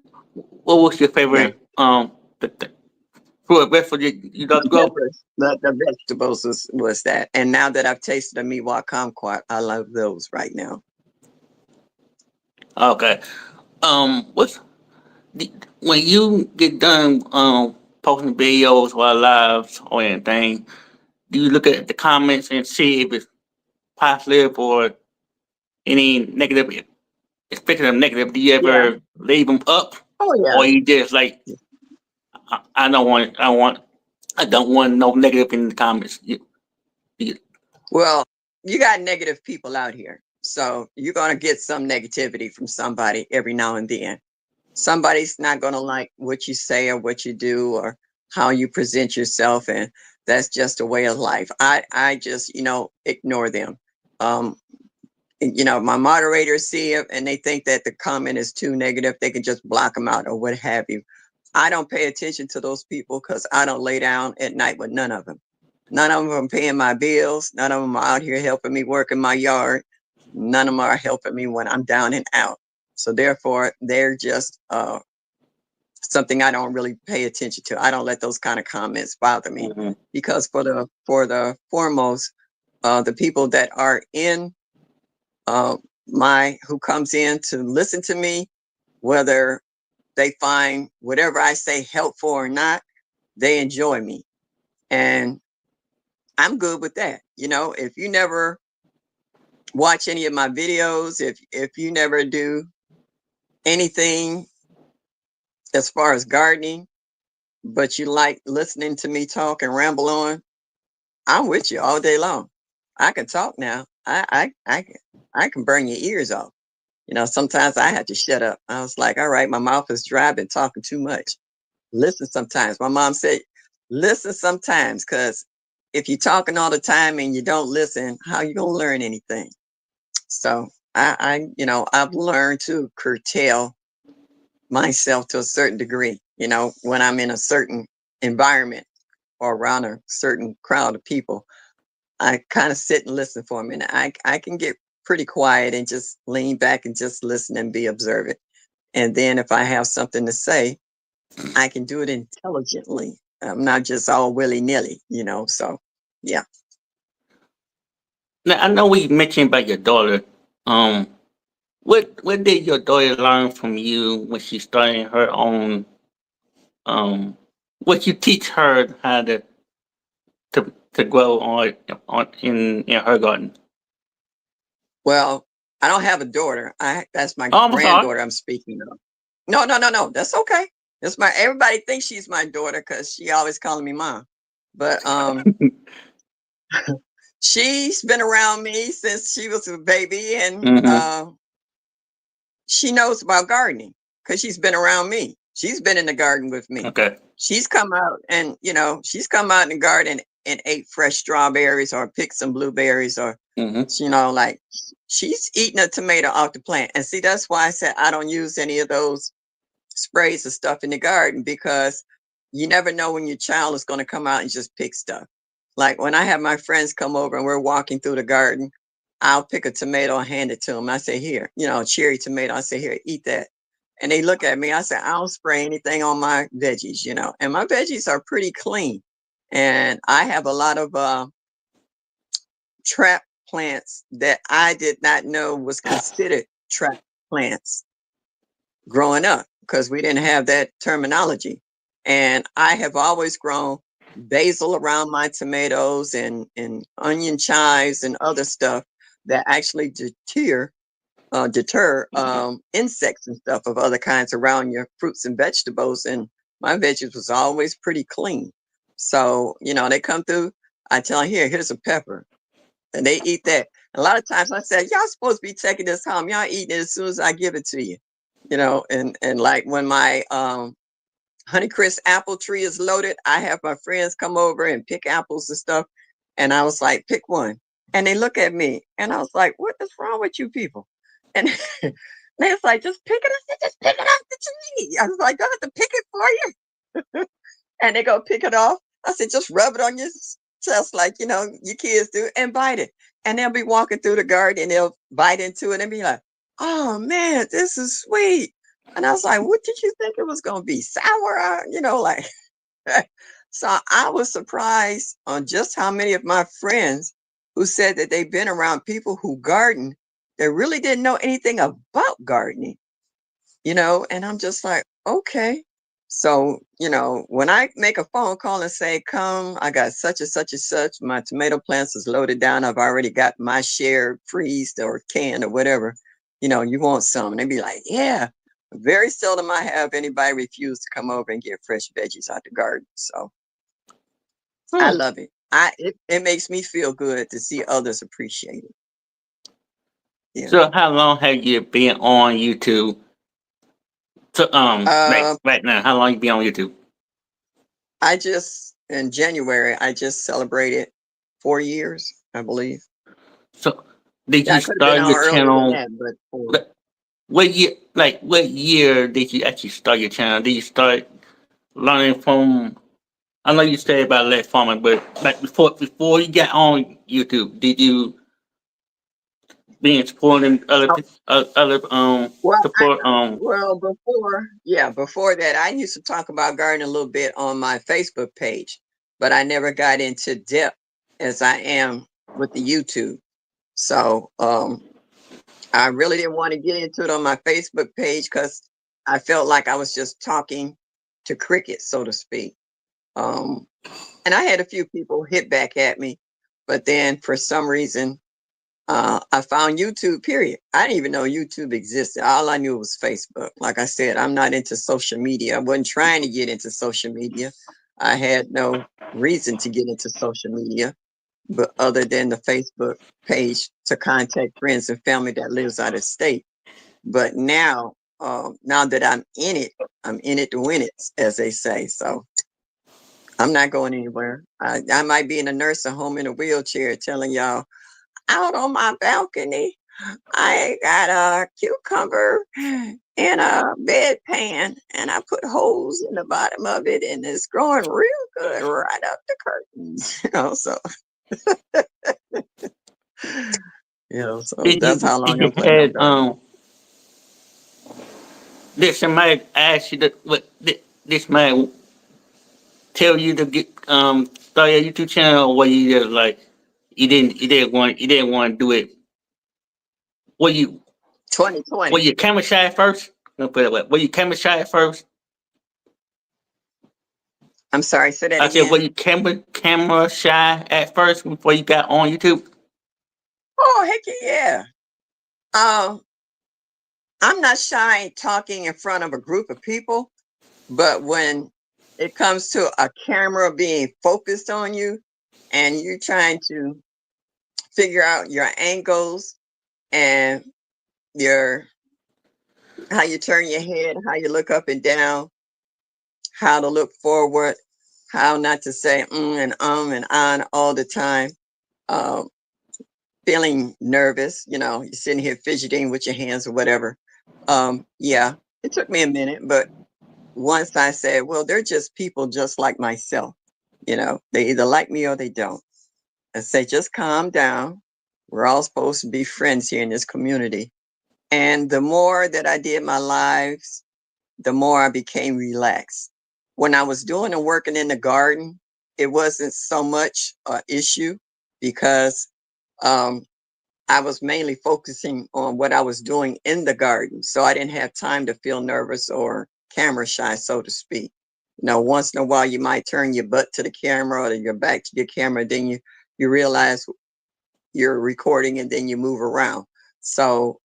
[SPEAKER 1] what was your
[SPEAKER 2] Yeah.
[SPEAKER 1] favorite the fruit or vegetable you love
[SPEAKER 2] The
[SPEAKER 1] to grow?
[SPEAKER 2] peppers, the vegetables was that. And now that I've tasted the miwa kumquat, I love those right now.
[SPEAKER 1] Okay. What's when you get done posting videos or lives or anything, do you look at the comments and see if it's positive or any negative? Speaking of negative, do you
[SPEAKER 2] Yeah.
[SPEAKER 1] ever leave them up,
[SPEAKER 2] Oh
[SPEAKER 1] or
[SPEAKER 2] yeah.
[SPEAKER 1] you just like I don't want I don't want no negative in the comments? You,
[SPEAKER 2] Well, you got negative people out here. So you're gonna get some negativity from somebody every now and then. Somebody's not gonna like what you say or what you do or how you present yourself, and that's just a way of life. I just, ignore them. Um, my moderators see it and they think that the comment is too negative, they can just block them out or what have you. I don't pay attention to those people because I don't lay down at night with none of them. None of them are paying my bills. None of them are out here helping me work in my yard. None of them are helping me when I'm down and out. So therefore, they're just something I don't really pay attention to. I don't let those kind of comments bother me
[SPEAKER 1] Mhm.
[SPEAKER 2] because for the foremost, the people that are in uh, who comes in to listen to me, whether they find whatever I say helpful or not, they enjoy me, and I'm good with that. If you never watch any of my videos, if you never do anything as far as gardening, but you like listening to me talk and ramble on, I'm with you all day long. I can talk now. I can burn your ears off. Sometimes I had to shut up. I was like, all right, my mouth is dry, I've been talking too much. Listen sometimes. My mom said, listen sometimes, because if you're talking all the time and you don't listen, how you gonna learn anything? So I've learned to curtail myself to a certain degree, when I'm in a certain environment or around a certain crowd of people. I kind of sit and listen for a minute. I can get pretty quiet and just lean back and just listen and be observant. And then if I have something to say, I can do it intelligently. I'm not just all willy nilly. So Yeah.
[SPEAKER 1] Now I know we mentioned about your daughter. Um, what did your daughter learn from you when she started her own? Um, what you teach her how to grow on in her garden?
[SPEAKER 2] Well, I don't have a daughter. That's my
[SPEAKER 1] Oh, I'm sorry.
[SPEAKER 2] granddaughter I'm speaking of. No, no, no, no. That's okay. That's my everybody thinks she's my daughter because she always calling me mom. But she's been around me since she was a baby, and
[SPEAKER 1] Mm-hmm.
[SPEAKER 2] she knows about gardening because she's been around me. She's been in the garden with me.
[SPEAKER 1] Okay.
[SPEAKER 2] She's come out and she's come out in the garden and ate fresh strawberries or picked some blueberries or
[SPEAKER 1] Mm-hmm.
[SPEAKER 2] like she's eating a tomato off the plant. And see, that's why I said I don't use any of those sprays or stuff in the garden because you never know when your child is going to come out and just pick stuff. Like when I have my friends come over and we're walking through the garden, I'll pick a tomato and hand it to them. I say, here, a cherry tomato. I say, here, eat that. And they look at me. I say, I don't spray anything on my veggies, and my veggies are pretty clean. And I have a lot of trap plants that I did not know was considered trap plants growing up because we didn't have that terminology. And I have always grown basil around my tomatoes and onion chives and other stuff that actually deter insects and stuff of other kinds around your fruits and vegetables. And my veggies was always pretty clean. So, they come through, I tell them, here's a pepper. And they eat that. A lot of times I said, y'all supposed to be taking this home. Y'all eating it as soon as I give it to you. And like when my Honeycrisp apple tree is loaded, I have my friends come over and pick apples and stuff. And I was like, pick one. And they look at me and I was like, what is wrong with you people? And they was like, just pick it up. I said, just pick it off the tree. I was like, I have to pick it for you. And they go pick it off. I said, just rub it on your chest like, your kids do and bite it. And they'll be walking through the garden and they'll bite into it and be like, oh man, this is sweet. And I was like, what did you think it was going to be? Sour? Like, so I was surprised on just how many of my friends who said that they've been around people who garden, they really didn't know anything about gardening, and I'm just like, okay. So, when I make a phone call and say, come, I got such and such and such, my tomato plants is loaded down. I've already got my share freezed or canned or whatever, you want some. And they be like, yeah. Very seldom I have anybody refuse to come over and get fresh veggies out the garden. So I
[SPEAKER 1] Hmm.
[SPEAKER 2] love it. It makes me feel good to see others appreciate it. Yeah.
[SPEAKER 1] So how long have you been on YouTube? So
[SPEAKER 2] Uh,
[SPEAKER 1] right now, how long you been on YouTube?
[SPEAKER 2] in January, I just celebrated 4 years, I believe.
[SPEAKER 1] So did
[SPEAKER 2] Yeah,
[SPEAKER 1] you
[SPEAKER 2] I could have been
[SPEAKER 1] start
[SPEAKER 2] on
[SPEAKER 1] your
[SPEAKER 2] earlier than
[SPEAKER 1] channel?
[SPEAKER 2] that, but
[SPEAKER 1] What year? Like what year did you actually start your channel? Did you start learning from? I know you said about less farming, but like before you got on YouTube, did you been supporting
[SPEAKER 2] oh,
[SPEAKER 1] other
[SPEAKER 2] well,
[SPEAKER 1] support
[SPEAKER 2] before that, I used to talk about gardening a little bit on my Facebook page, but I never got into depth as I am with the YouTube. So I really didn't want to get into it on my Facebook page because I felt like I was just talking to crickets, so to speak. Um, and I had a few people hit back at me, but then for some reason, I found YouTube, period. I didn't even know YouTube existed. All I knew was Facebook. Like I said, I'm not into social media. I wasn't trying to get into social media. I had no reason to get into social media, but other than the Facebook page to contact friends and family that lives out of state. But now that I'm in it to win it, as they say. So I'm not going anywhere. I might be in a nursing home in a wheelchair telling y'all out on my balcony. I got a cucumber in a bedpan and I put holes in the bottom of it and it's growing real good right up the curtains. So so
[SPEAKER 1] did
[SPEAKER 2] that's
[SPEAKER 1] you
[SPEAKER 2] how long
[SPEAKER 1] did
[SPEAKER 2] I'm
[SPEAKER 1] you
[SPEAKER 2] planning on
[SPEAKER 1] had
[SPEAKER 2] gardening.
[SPEAKER 1] did somebody ask you that what did this man tell you to get start your YouTube channel, or were you just like you didn't want to do it? Were you were
[SPEAKER 2] 2020.
[SPEAKER 1] you camera shy at first? Let me put it that way. Were you camera shy at first?
[SPEAKER 2] I'm sorry, say that
[SPEAKER 1] I said, were
[SPEAKER 2] again.
[SPEAKER 1] you camera shy at first before you got on YouTube?
[SPEAKER 2] Oh, heck yeah. Um, I'm not shy talking in front of a group of people, but when it comes to a camera being focused on you and you trying to figure out your angles and your how you turn your head, how you look up and down, how to look forward, how not to say and on all the time. Um, Feeling nervous, you're sitting here fidgeting with your hands or whatever. Yeah, it took me a minute, but once I said, well, they're just people just like myself, they either like me or they don't. I say, just calm down. We're all supposed to be friends here in this community. And the more that I did my lives, the more I became relaxed. When I was doing and working in the garden, it wasn't so much an issue because um, I was mainly focusing on what I was doing in the garden. So I didn't have time to feel nervous or camera shy, so to speak. Once in a while you might turn your butt to the camera or your back to your camera, then you realize you're recording and then you move around. So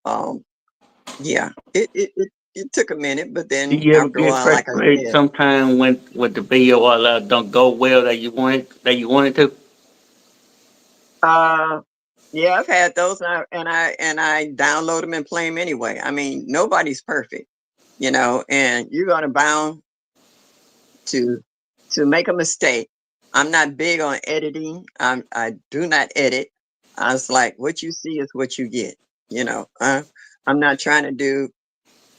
[SPEAKER 2] yeah, it took a minute, but
[SPEAKER 1] Do
[SPEAKER 2] then
[SPEAKER 1] you ever
[SPEAKER 2] after a
[SPEAKER 1] get
[SPEAKER 2] while, like I
[SPEAKER 1] frustrated
[SPEAKER 2] said,
[SPEAKER 1] sometime when with the video or don't go well that you wanted to?
[SPEAKER 2] uh yeah, I've had those and I download them and play them anyway. I mean, nobody's perfect, and you're gonna bound to make a mistake. I'm not big on editing. I do not edit. I was like, what you see is what you get. I'm not trying to do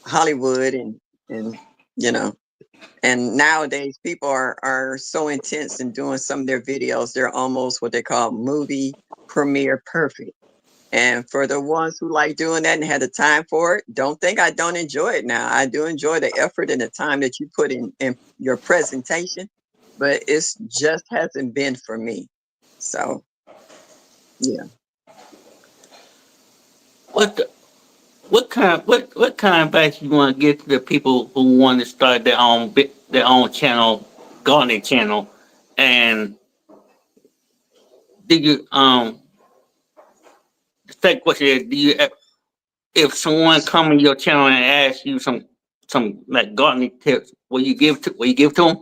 [SPEAKER 2] Hollywood and you know and nowadays people are so intense in doing some of their videos. They're almost what they call movie premiere perfect. And for the ones who like doing that and had the time for it, don't think I don't enjoy it now. I do enjoy the effort and the time that you put in your presentation, but it's just hasn't been for me. So yeah.
[SPEAKER 1] What the, what kind of advice you want to give to the people who want to start their own channel, gardening channel, and do you the second question is, if someone come in your channel and ask you some like gardening tips, will you give to them?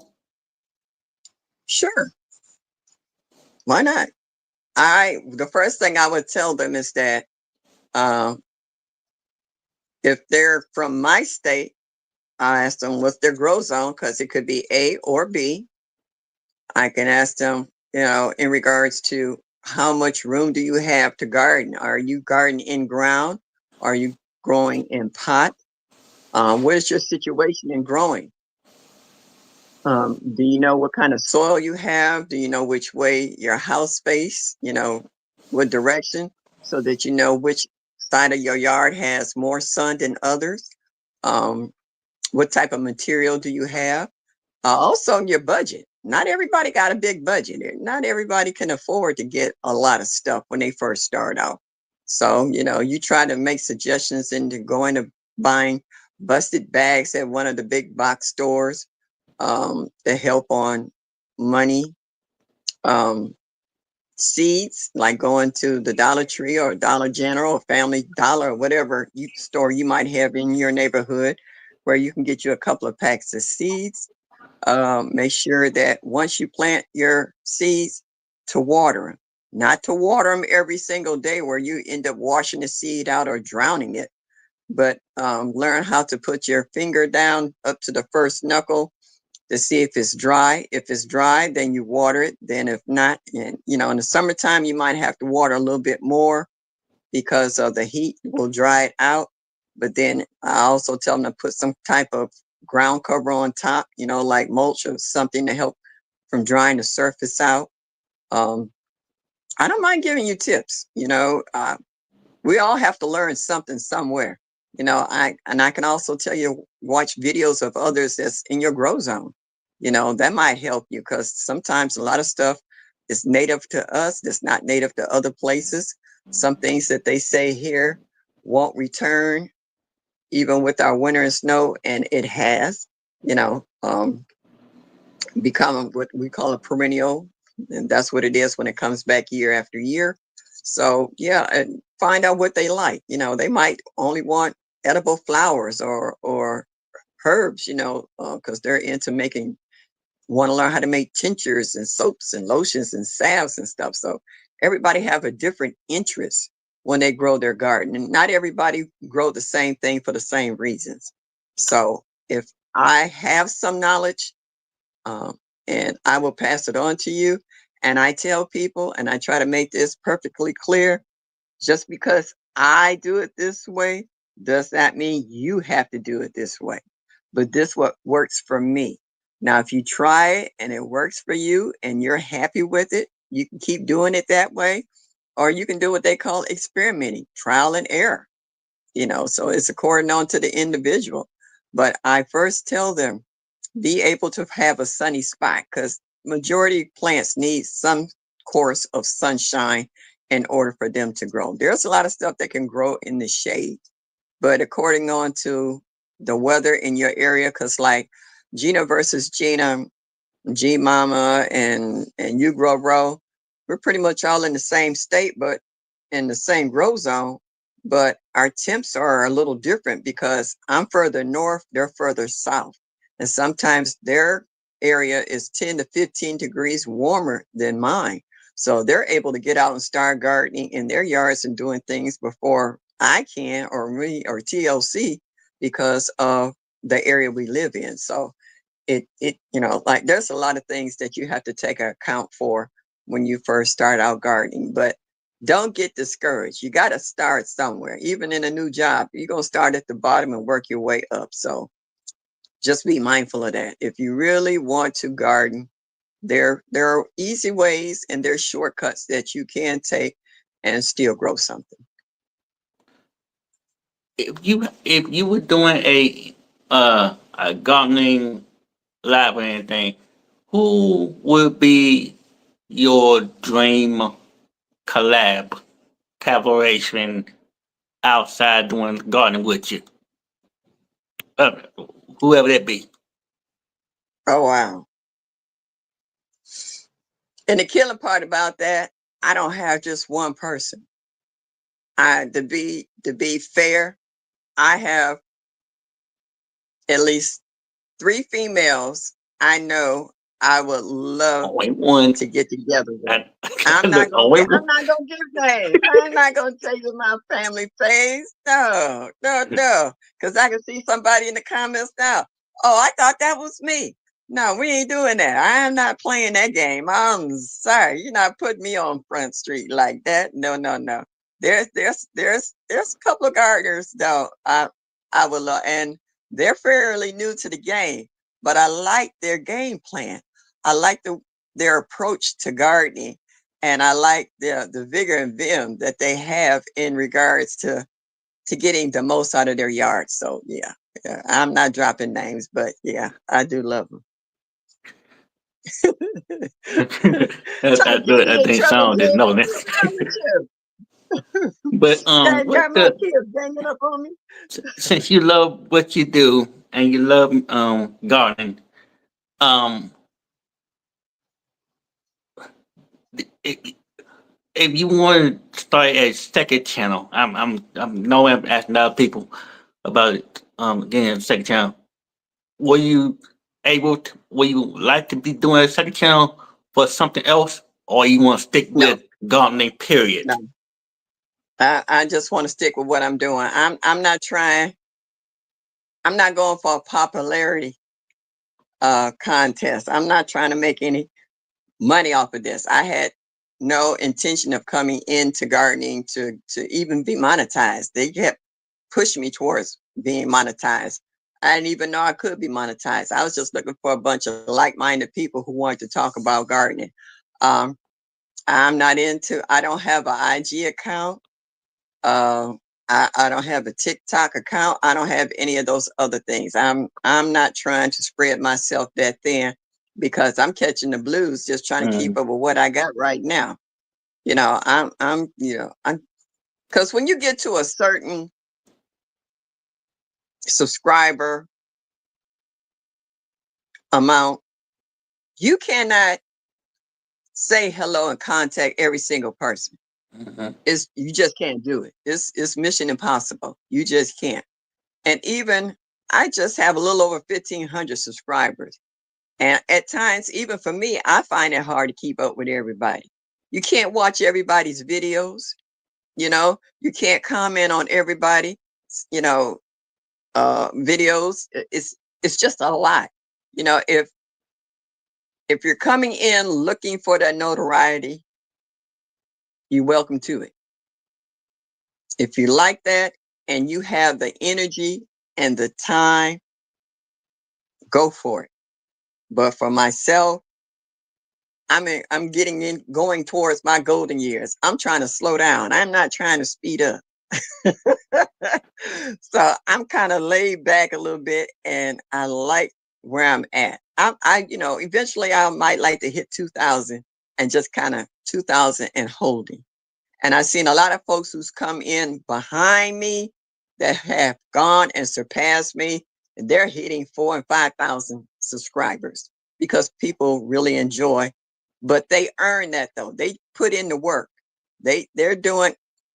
[SPEAKER 2] Sure. Why not? The first thing I would tell them is that um, if they're from my state, I ask them what's their grow zone because it could be A or B. I can ask them, in regards to how much room do you have to garden? Are you gardening in ground? Are you growing in pot? What is your situation in growing? Do you know what kind of soil you have? Do you know which way your house face? What direction, so that you know which side of your yard has more sun than others? Um, what type of material do you have? Also, your budget. Not everybody got a big budget. Not everybody can afford to get a lot of stuff when they first start out. So, you try to make suggestions into going to buying busted bags at one of the big box stores to help on money. Um, Seeds, like going to the Dollar Tree or Dollar General or Family Dollar or whatever store you might have in your neighborhood, where you can get you a couple of packs of seeds. Make sure that once you plant your seeds, to water them, not to water them every single day where you end up washing the seed out or drowning it, but learn how to put your finger down up to the first knuckle to see if it's dry. If it's dry, then you water it. Then if not, and in the summertime, you might have to water a little bit more because of the heat will dry it out. But then I also tell them to put some type of ground cover on top, like mulch or something to help from drying the surface out. Um, I don't mind giving you tips. We all have to learn something somewhere. I can also tell you watch videos of others that's in your grow zone. That might help you because sometimes a lot of stuff is native to us, that's not native to other places. Some things that they say here won't return even with our winter and snow, and it has, you know, become what we call a perennial, and that's what it is when it comes back year after year. So yeah, and find out what they like. You know, they might only want edible flowers or herbs, you know, because they're into making, want to learn how to make tinctures and soaps and lotions and salves and stuff. So everybody have a different interest when they grow their garden, and not everybody grow the same thing for the same reasons. So if I have some knowledge, um, and I will pass it on to you, and I tell people, and I try to make this perfectly clear, just because I do it this way does not mean you have to do it this way. But this what works for me. Now, if you try it and it works for you and you're happy with it, you can keep doing it that way. Or you can do what they call experimenting, trial and error. You know, so it's according on to the individual. But I first tell them, be able to have a sunny spot, because majority plants need some course of sunshine in order for them to grow. There's a lot of stuff that can grow in the shade, but according on to the weather in your area, because like Gina versus Gina, G Mama and you grow row, we're pretty much all in the same state, but in the same grow zone. But our temps are a little different because I'm further north, they're further south. And sometimes their area is 10 to 15 degrees warmer than mine. So they're able to get out and start gardening in their yards and doing things before I can, or me, or TLC, because of the area we live in. So it you know, like there's a lot of things that you have to take account for when you first start out gardening. But don't get discouraged. You got to start somewhere. Even in a new job, you're going to start at the bottom and work your way up. So just be mindful of that. If you really want to garden, there are easy ways and there's shortcuts that you can take and still grow something.
[SPEAKER 1] If you were doing a gardening lab or anything, who would be your dream collaboration outside doing gardening with you? Uh, Whoever that be.
[SPEAKER 2] Oh wow. And the killing part about that, I don't have just one person. I to be fair, I have at least 3 females I know I would love
[SPEAKER 1] Only one.
[SPEAKER 2] to get together with.
[SPEAKER 1] I, look, only one.
[SPEAKER 2] I'm not gonna give names. I'm not gonna tell you my family face. No, no, no. Because I can see somebody in the comments now. Oh, I thought that was me. No, we ain't doing that. I am not playing that game. I'm sorry. You're not putting me on Front Street like that. No, no, no. There's a couple of gardeners though. I would love, and they're fairly new to the game, but I like their game plan. I like their approach to gardening, and I like the vigor and vim that they have in regards to getting the most out of their yard. So yeah, yeah, I'm not dropping names, but yeah, I do love them.
[SPEAKER 1] That's
[SPEAKER 2] Trying to
[SPEAKER 1] not
[SPEAKER 2] get
[SPEAKER 1] good. I
[SPEAKER 2] me in
[SPEAKER 1] think
[SPEAKER 2] trouble,
[SPEAKER 1] sound just
[SPEAKER 2] man.
[SPEAKER 1] know
[SPEAKER 2] I'm
[SPEAKER 1] that.
[SPEAKER 2] just telling the truth.
[SPEAKER 1] But
[SPEAKER 2] Got
[SPEAKER 1] what
[SPEAKER 2] my
[SPEAKER 1] the
[SPEAKER 2] kids ganging up on me.
[SPEAKER 1] since you love what you do and you love gardening, um, if, if you want to start a second channel, I'm no I'm asking other people about it. Getting a second channel. Were you able to? Were you like to be doing a second channel for something else, or you want to stick
[SPEAKER 2] No,
[SPEAKER 1] with gardening? Period.
[SPEAKER 2] no. I just want to stick with what I'm doing. I'm not trying. I'm not going for a popularity contest. I'm not trying to make any money off of this. I had no intention of coming into gardening to even be monetized. They kept pushing me towards being monetized. I didn't even know I could be monetized. I was just looking for a bunch of like-minded people who wanted to talk about gardening. Um, I'm not into. I don't have an IG account. Uh, I don't have a TikTok account. I don't have any of those other things. I'm not trying to spread myself that thin because I'm catching the blues just trying to keep
[SPEAKER 1] Mm.
[SPEAKER 2] up with what I got right now. I'm because when you get to a certain subscriber amount, you cannot say hello and contact every single person.
[SPEAKER 1] Mhm.
[SPEAKER 2] You just can't do it. It's mission impossible. You just can't. And even I just have a little over 1,500 subscribers. And at times, even for me, I find it hard to keep up with everybody. You can't watch everybody's videos, you can't comment on everybody, you know, videos. It's just a lot. If you're coming in looking for that notoriety, you're welcome to it. If you like that and you have the energy and the time, go for it. But for myself, I'm going towards my golden years. I'm trying to slow down. I'm not trying to speed up. So I'm kind of laid back a little bit, and I like where I'm at. Eventually I might like to hit 2,000 and just kind of 2,000 and holding. And I've seen a lot of folks who's come in behind me that have gone and surpassed me, and they're hitting 4,000 and 5,000 subscribers because people really enjoy. But they earn that though. They put in the work. They're doing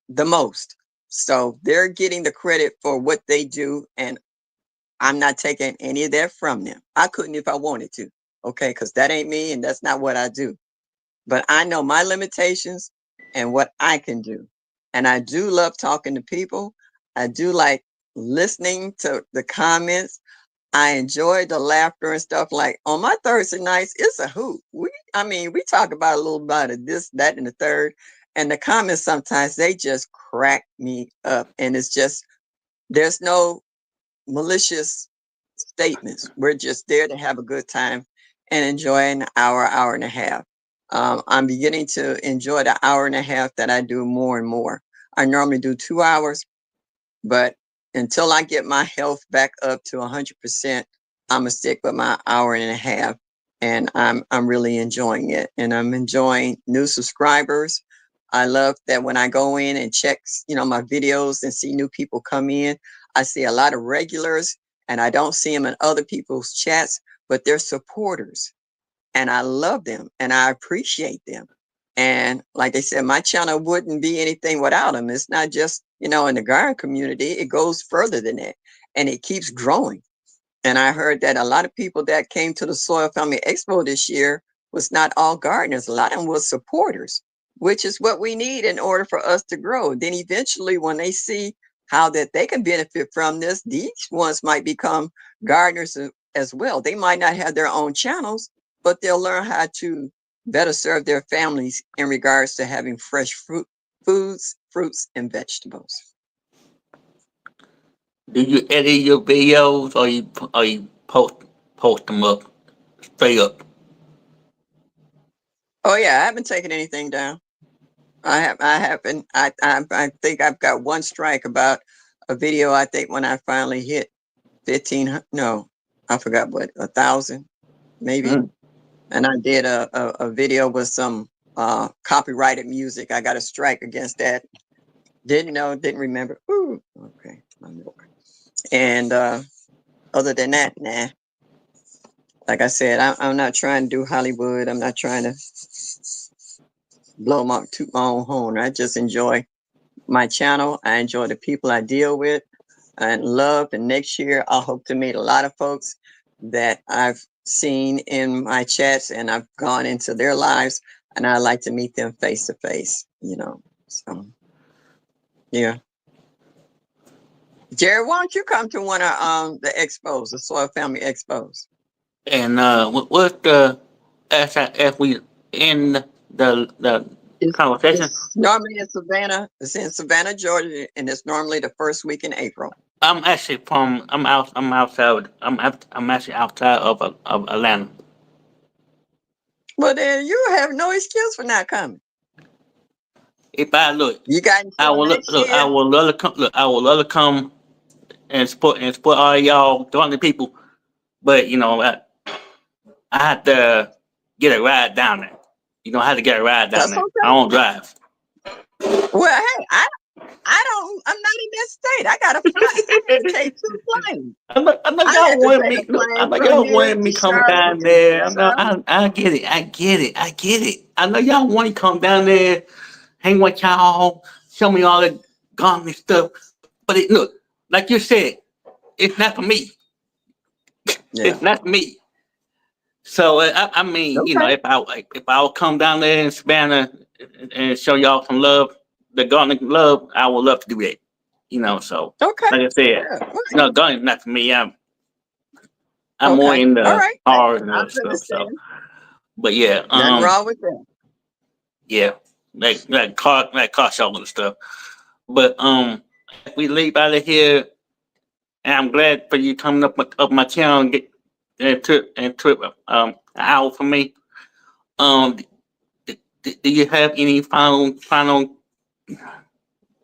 [SPEAKER 2] the most. So they're getting the credit for what they do, and I'm not taking any of that from them. I couldn't if I wanted to, okay? Because that ain't me and that's not what I do. But I know my limitations and what I can do. And I do love talking to people. I do like listening to the comments. I enjoy the laughter and stuff. Like on my Thursday nights, it's a hoot. We talk about a little about it, this, that, and the third. And the comments sometimes they just crack me up. And it's just there's no malicious statements. We're just there to have a good time and enjoy an hour and a half. I'm beginning to enjoy the hour and a half that I do more and more. I normally do 2 hours, but until I get my health back up to 100%, I'm gonna stick with my hour and a half, and I'm really enjoying it, and I'm enjoying new subscribers. I love that when I go in and check, my videos and see new people come in, I see a lot of regulars, and I don't see them in other people's chats, but they're supporters, and I love them and I appreciate them. And like they said, my channel wouldn't be anything without them. It's not just, in the garden community, it goes further than that and it keeps growing. And I heard that a lot of people that came to the Soil Family Expo this year was not all gardeners. A lot of them was supporters, which is what we need in order for us to grow. Then eventually when they see how that they can benefit from this, these ones might become gardeners as well. They might not have their own channels, but they'll learn how to better serve their families in regards to having fresh foods, fruits, and vegetables.
[SPEAKER 1] Do you edit your videos or you post them up straight up?
[SPEAKER 2] Oh yeah, I haven't taken anything down. I haven't. I think I've got one strike about a video. I think when I finally hit 1,500, no, I forgot what, 1,000 maybe.
[SPEAKER 1] Mm.
[SPEAKER 2] And I did a video with some copyrighted music. I got a strike against that. Didn't know, didn't remember. Ooh, okay, my Lord. And other than that, nah. Like I said, I'm not trying to do Hollywood. I'm not trying to toot my own horn. I just enjoy my channel. I enjoy the people I deal with and love. And next year, I hope to meet a lot of folks that I've seen in my chats and I've gone into their lives, and I like to meet them face to face, So, yeah. Jerry, why don't you come to one of the expos, the Soil Family Expos?
[SPEAKER 1] And what's the as we end the conversation?
[SPEAKER 2] It's normally in Savannah. It's in Savannah, Georgia, and it's normally the first week in April.
[SPEAKER 1] I'm actually from I'm outside I'm actually outside of Atlanta.
[SPEAKER 2] Well, then you have no excuse for not coming.
[SPEAKER 1] If I look,
[SPEAKER 2] You got
[SPEAKER 1] I
[SPEAKER 2] until
[SPEAKER 1] will
[SPEAKER 2] next
[SPEAKER 1] look. I
[SPEAKER 2] year.
[SPEAKER 1] will love to come. Look, I will love to come and support all y'all, 20 people. But I had to get a ride down there. You know, I had to get a ride down
[SPEAKER 2] That's
[SPEAKER 1] there.
[SPEAKER 2] okay.
[SPEAKER 1] I don't drive.
[SPEAKER 2] Well, hey, I'm not in that state. I gotta fly. I gotta take 2 planes.
[SPEAKER 1] I know
[SPEAKER 2] I
[SPEAKER 1] y'all
[SPEAKER 2] had to
[SPEAKER 1] wanted
[SPEAKER 2] take
[SPEAKER 1] me.
[SPEAKER 2] a plane
[SPEAKER 1] I know
[SPEAKER 2] from
[SPEAKER 1] y'all
[SPEAKER 2] here
[SPEAKER 1] wanted me
[SPEAKER 2] to
[SPEAKER 1] come
[SPEAKER 2] Charlotte
[SPEAKER 1] down
[SPEAKER 2] and then
[SPEAKER 1] there. I know.
[SPEAKER 2] some.
[SPEAKER 1] I get it. I get it. I get it. I know y'all want to come down there, hang with y'all, show me all the gardening stuff. But look, like you said, it's not for me.
[SPEAKER 2] Yeah.
[SPEAKER 1] It's not for me. So I mean, you know,
[SPEAKER 2] Okay.
[SPEAKER 1] if I would come down there in Savannah and show y'all some love, the gardening love, I would love to do that. You know, so
[SPEAKER 2] Okay.
[SPEAKER 1] like I said,
[SPEAKER 2] Yeah.
[SPEAKER 1] no, gardening's not for me. I'm more
[SPEAKER 2] Okay.
[SPEAKER 1] in
[SPEAKER 2] All
[SPEAKER 1] the
[SPEAKER 2] right.
[SPEAKER 1] cars and
[SPEAKER 2] I
[SPEAKER 1] other stuff. So,
[SPEAKER 2] understand.
[SPEAKER 1] but yeah,
[SPEAKER 2] Nothing wrong with that.
[SPEAKER 1] yeah, like car show and stuff. But if we leave out of here, and I'm glad for you coming up my channel and get and trip an hour for me. Um, do you have any final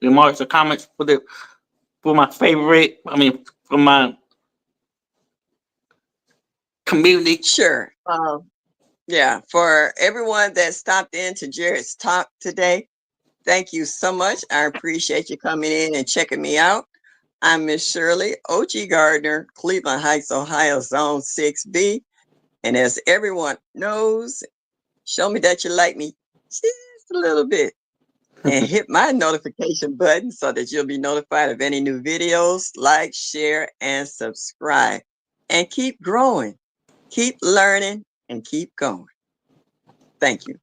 [SPEAKER 1] remarks or comments for my favorite? I mean, for my community.
[SPEAKER 2] Sure. Yeah. For everyone that stopped in to Jarrett's talk today, thank you so much. I appreciate you coming in and checking me out. I'm Miss Shirley O.G. Gardner, Cleveland Heights, Ohio, Zone 6B. And as everyone knows, show me that you like me just a little bit and hit my notification button so that you'll be notified of any new videos. Like, share, and subscribe. And keep growing, keep learning, and keep going. Thank you.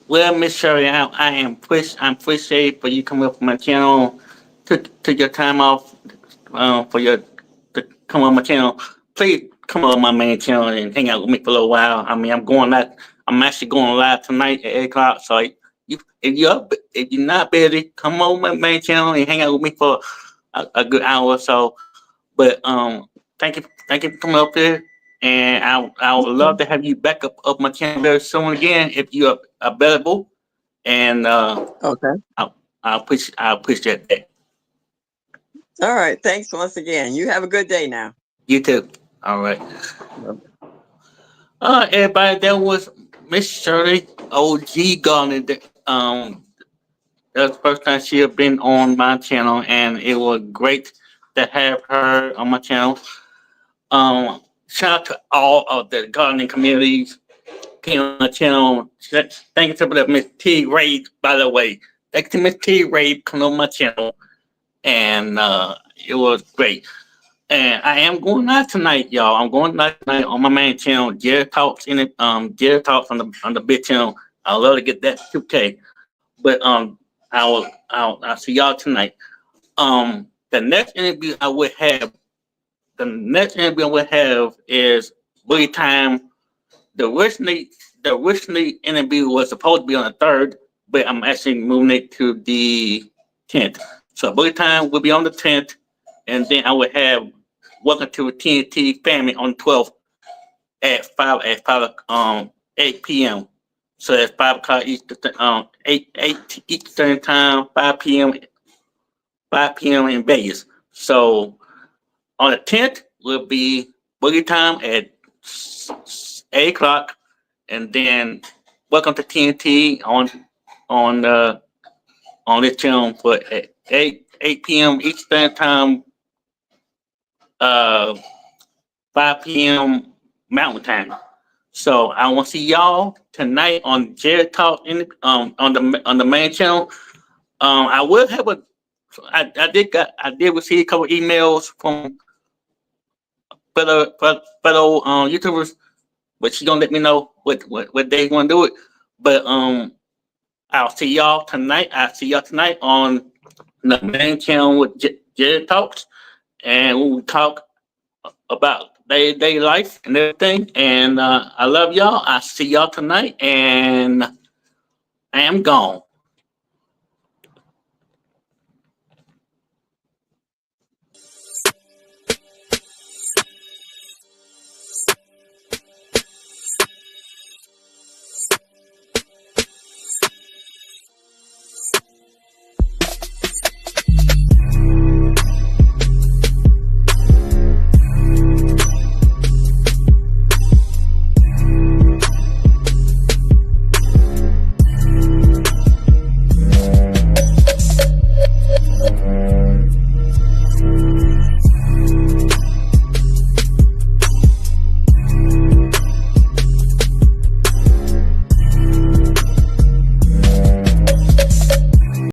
[SPEAKER 1] Well, Miss Shirley, I'm appreciated for you coming up on my channel, took your time off for your to come on my channel. Please come on my main channel and hang out with me for a little while. I mean, I'm actually going live tonight at 8 o'clock. So if you're not busy, come on my main channel and hang out with me for a good hour or so. But thank you for coming up here, and I would love to have you back up my channel very soon again if you're available. And
[SPEAKER 2] Okay.
[SPEAKER 1] I appreciate that.
[SPEAKER 2] All right. Thanks once again. You have a good day now.
[SPEAKER 1] You too. All right. Everybody, that was Miss Shirley OG Gardener. That's the first time she have been on my channel, and it was great to have her on my channel. Shout out to all of the gardening communities came on the channel. Thank you to Miss T Ray, by the way. Thank you to Miss T Ray coming on my channel, and it was great. And I am going live tonight, y'all. I'm going live tonight on my main channel, Jarrett Talks in it. Jarrett Talks on the big channel. I'd love to get that 2K. But I'll see y'all tonight. The next interview I would have is Boogie Time. The originally interview was supposed to be on the 3rd, but I'm actually moving it to the 10th. So Boogie Time will be on the 10th, and then I would have Welcome to TNT Family on the 12th at 8 p.m. So that's 5 o'clock Eastern, 8 Eastern time, 5 p.m. in Vegas. So on the 10th will be Boogie Time at 8 o'clock, and then Welcome to TNT on this channel for 8 p.m. Eastern time, 5 p.m. Mountain Time. So I want to see y'all tonight on Jarrett Talk on the main channel. I will have I did receive a couple emails from fellow YouTubers, but she gonna let me know what they want to do it. But I'll see y'all tonight. I'll see y'all tonight on the main channel with Jarrett Talks, and we will talk about day life and everything. And I love y'all. I see y'all tonight, and I am gone.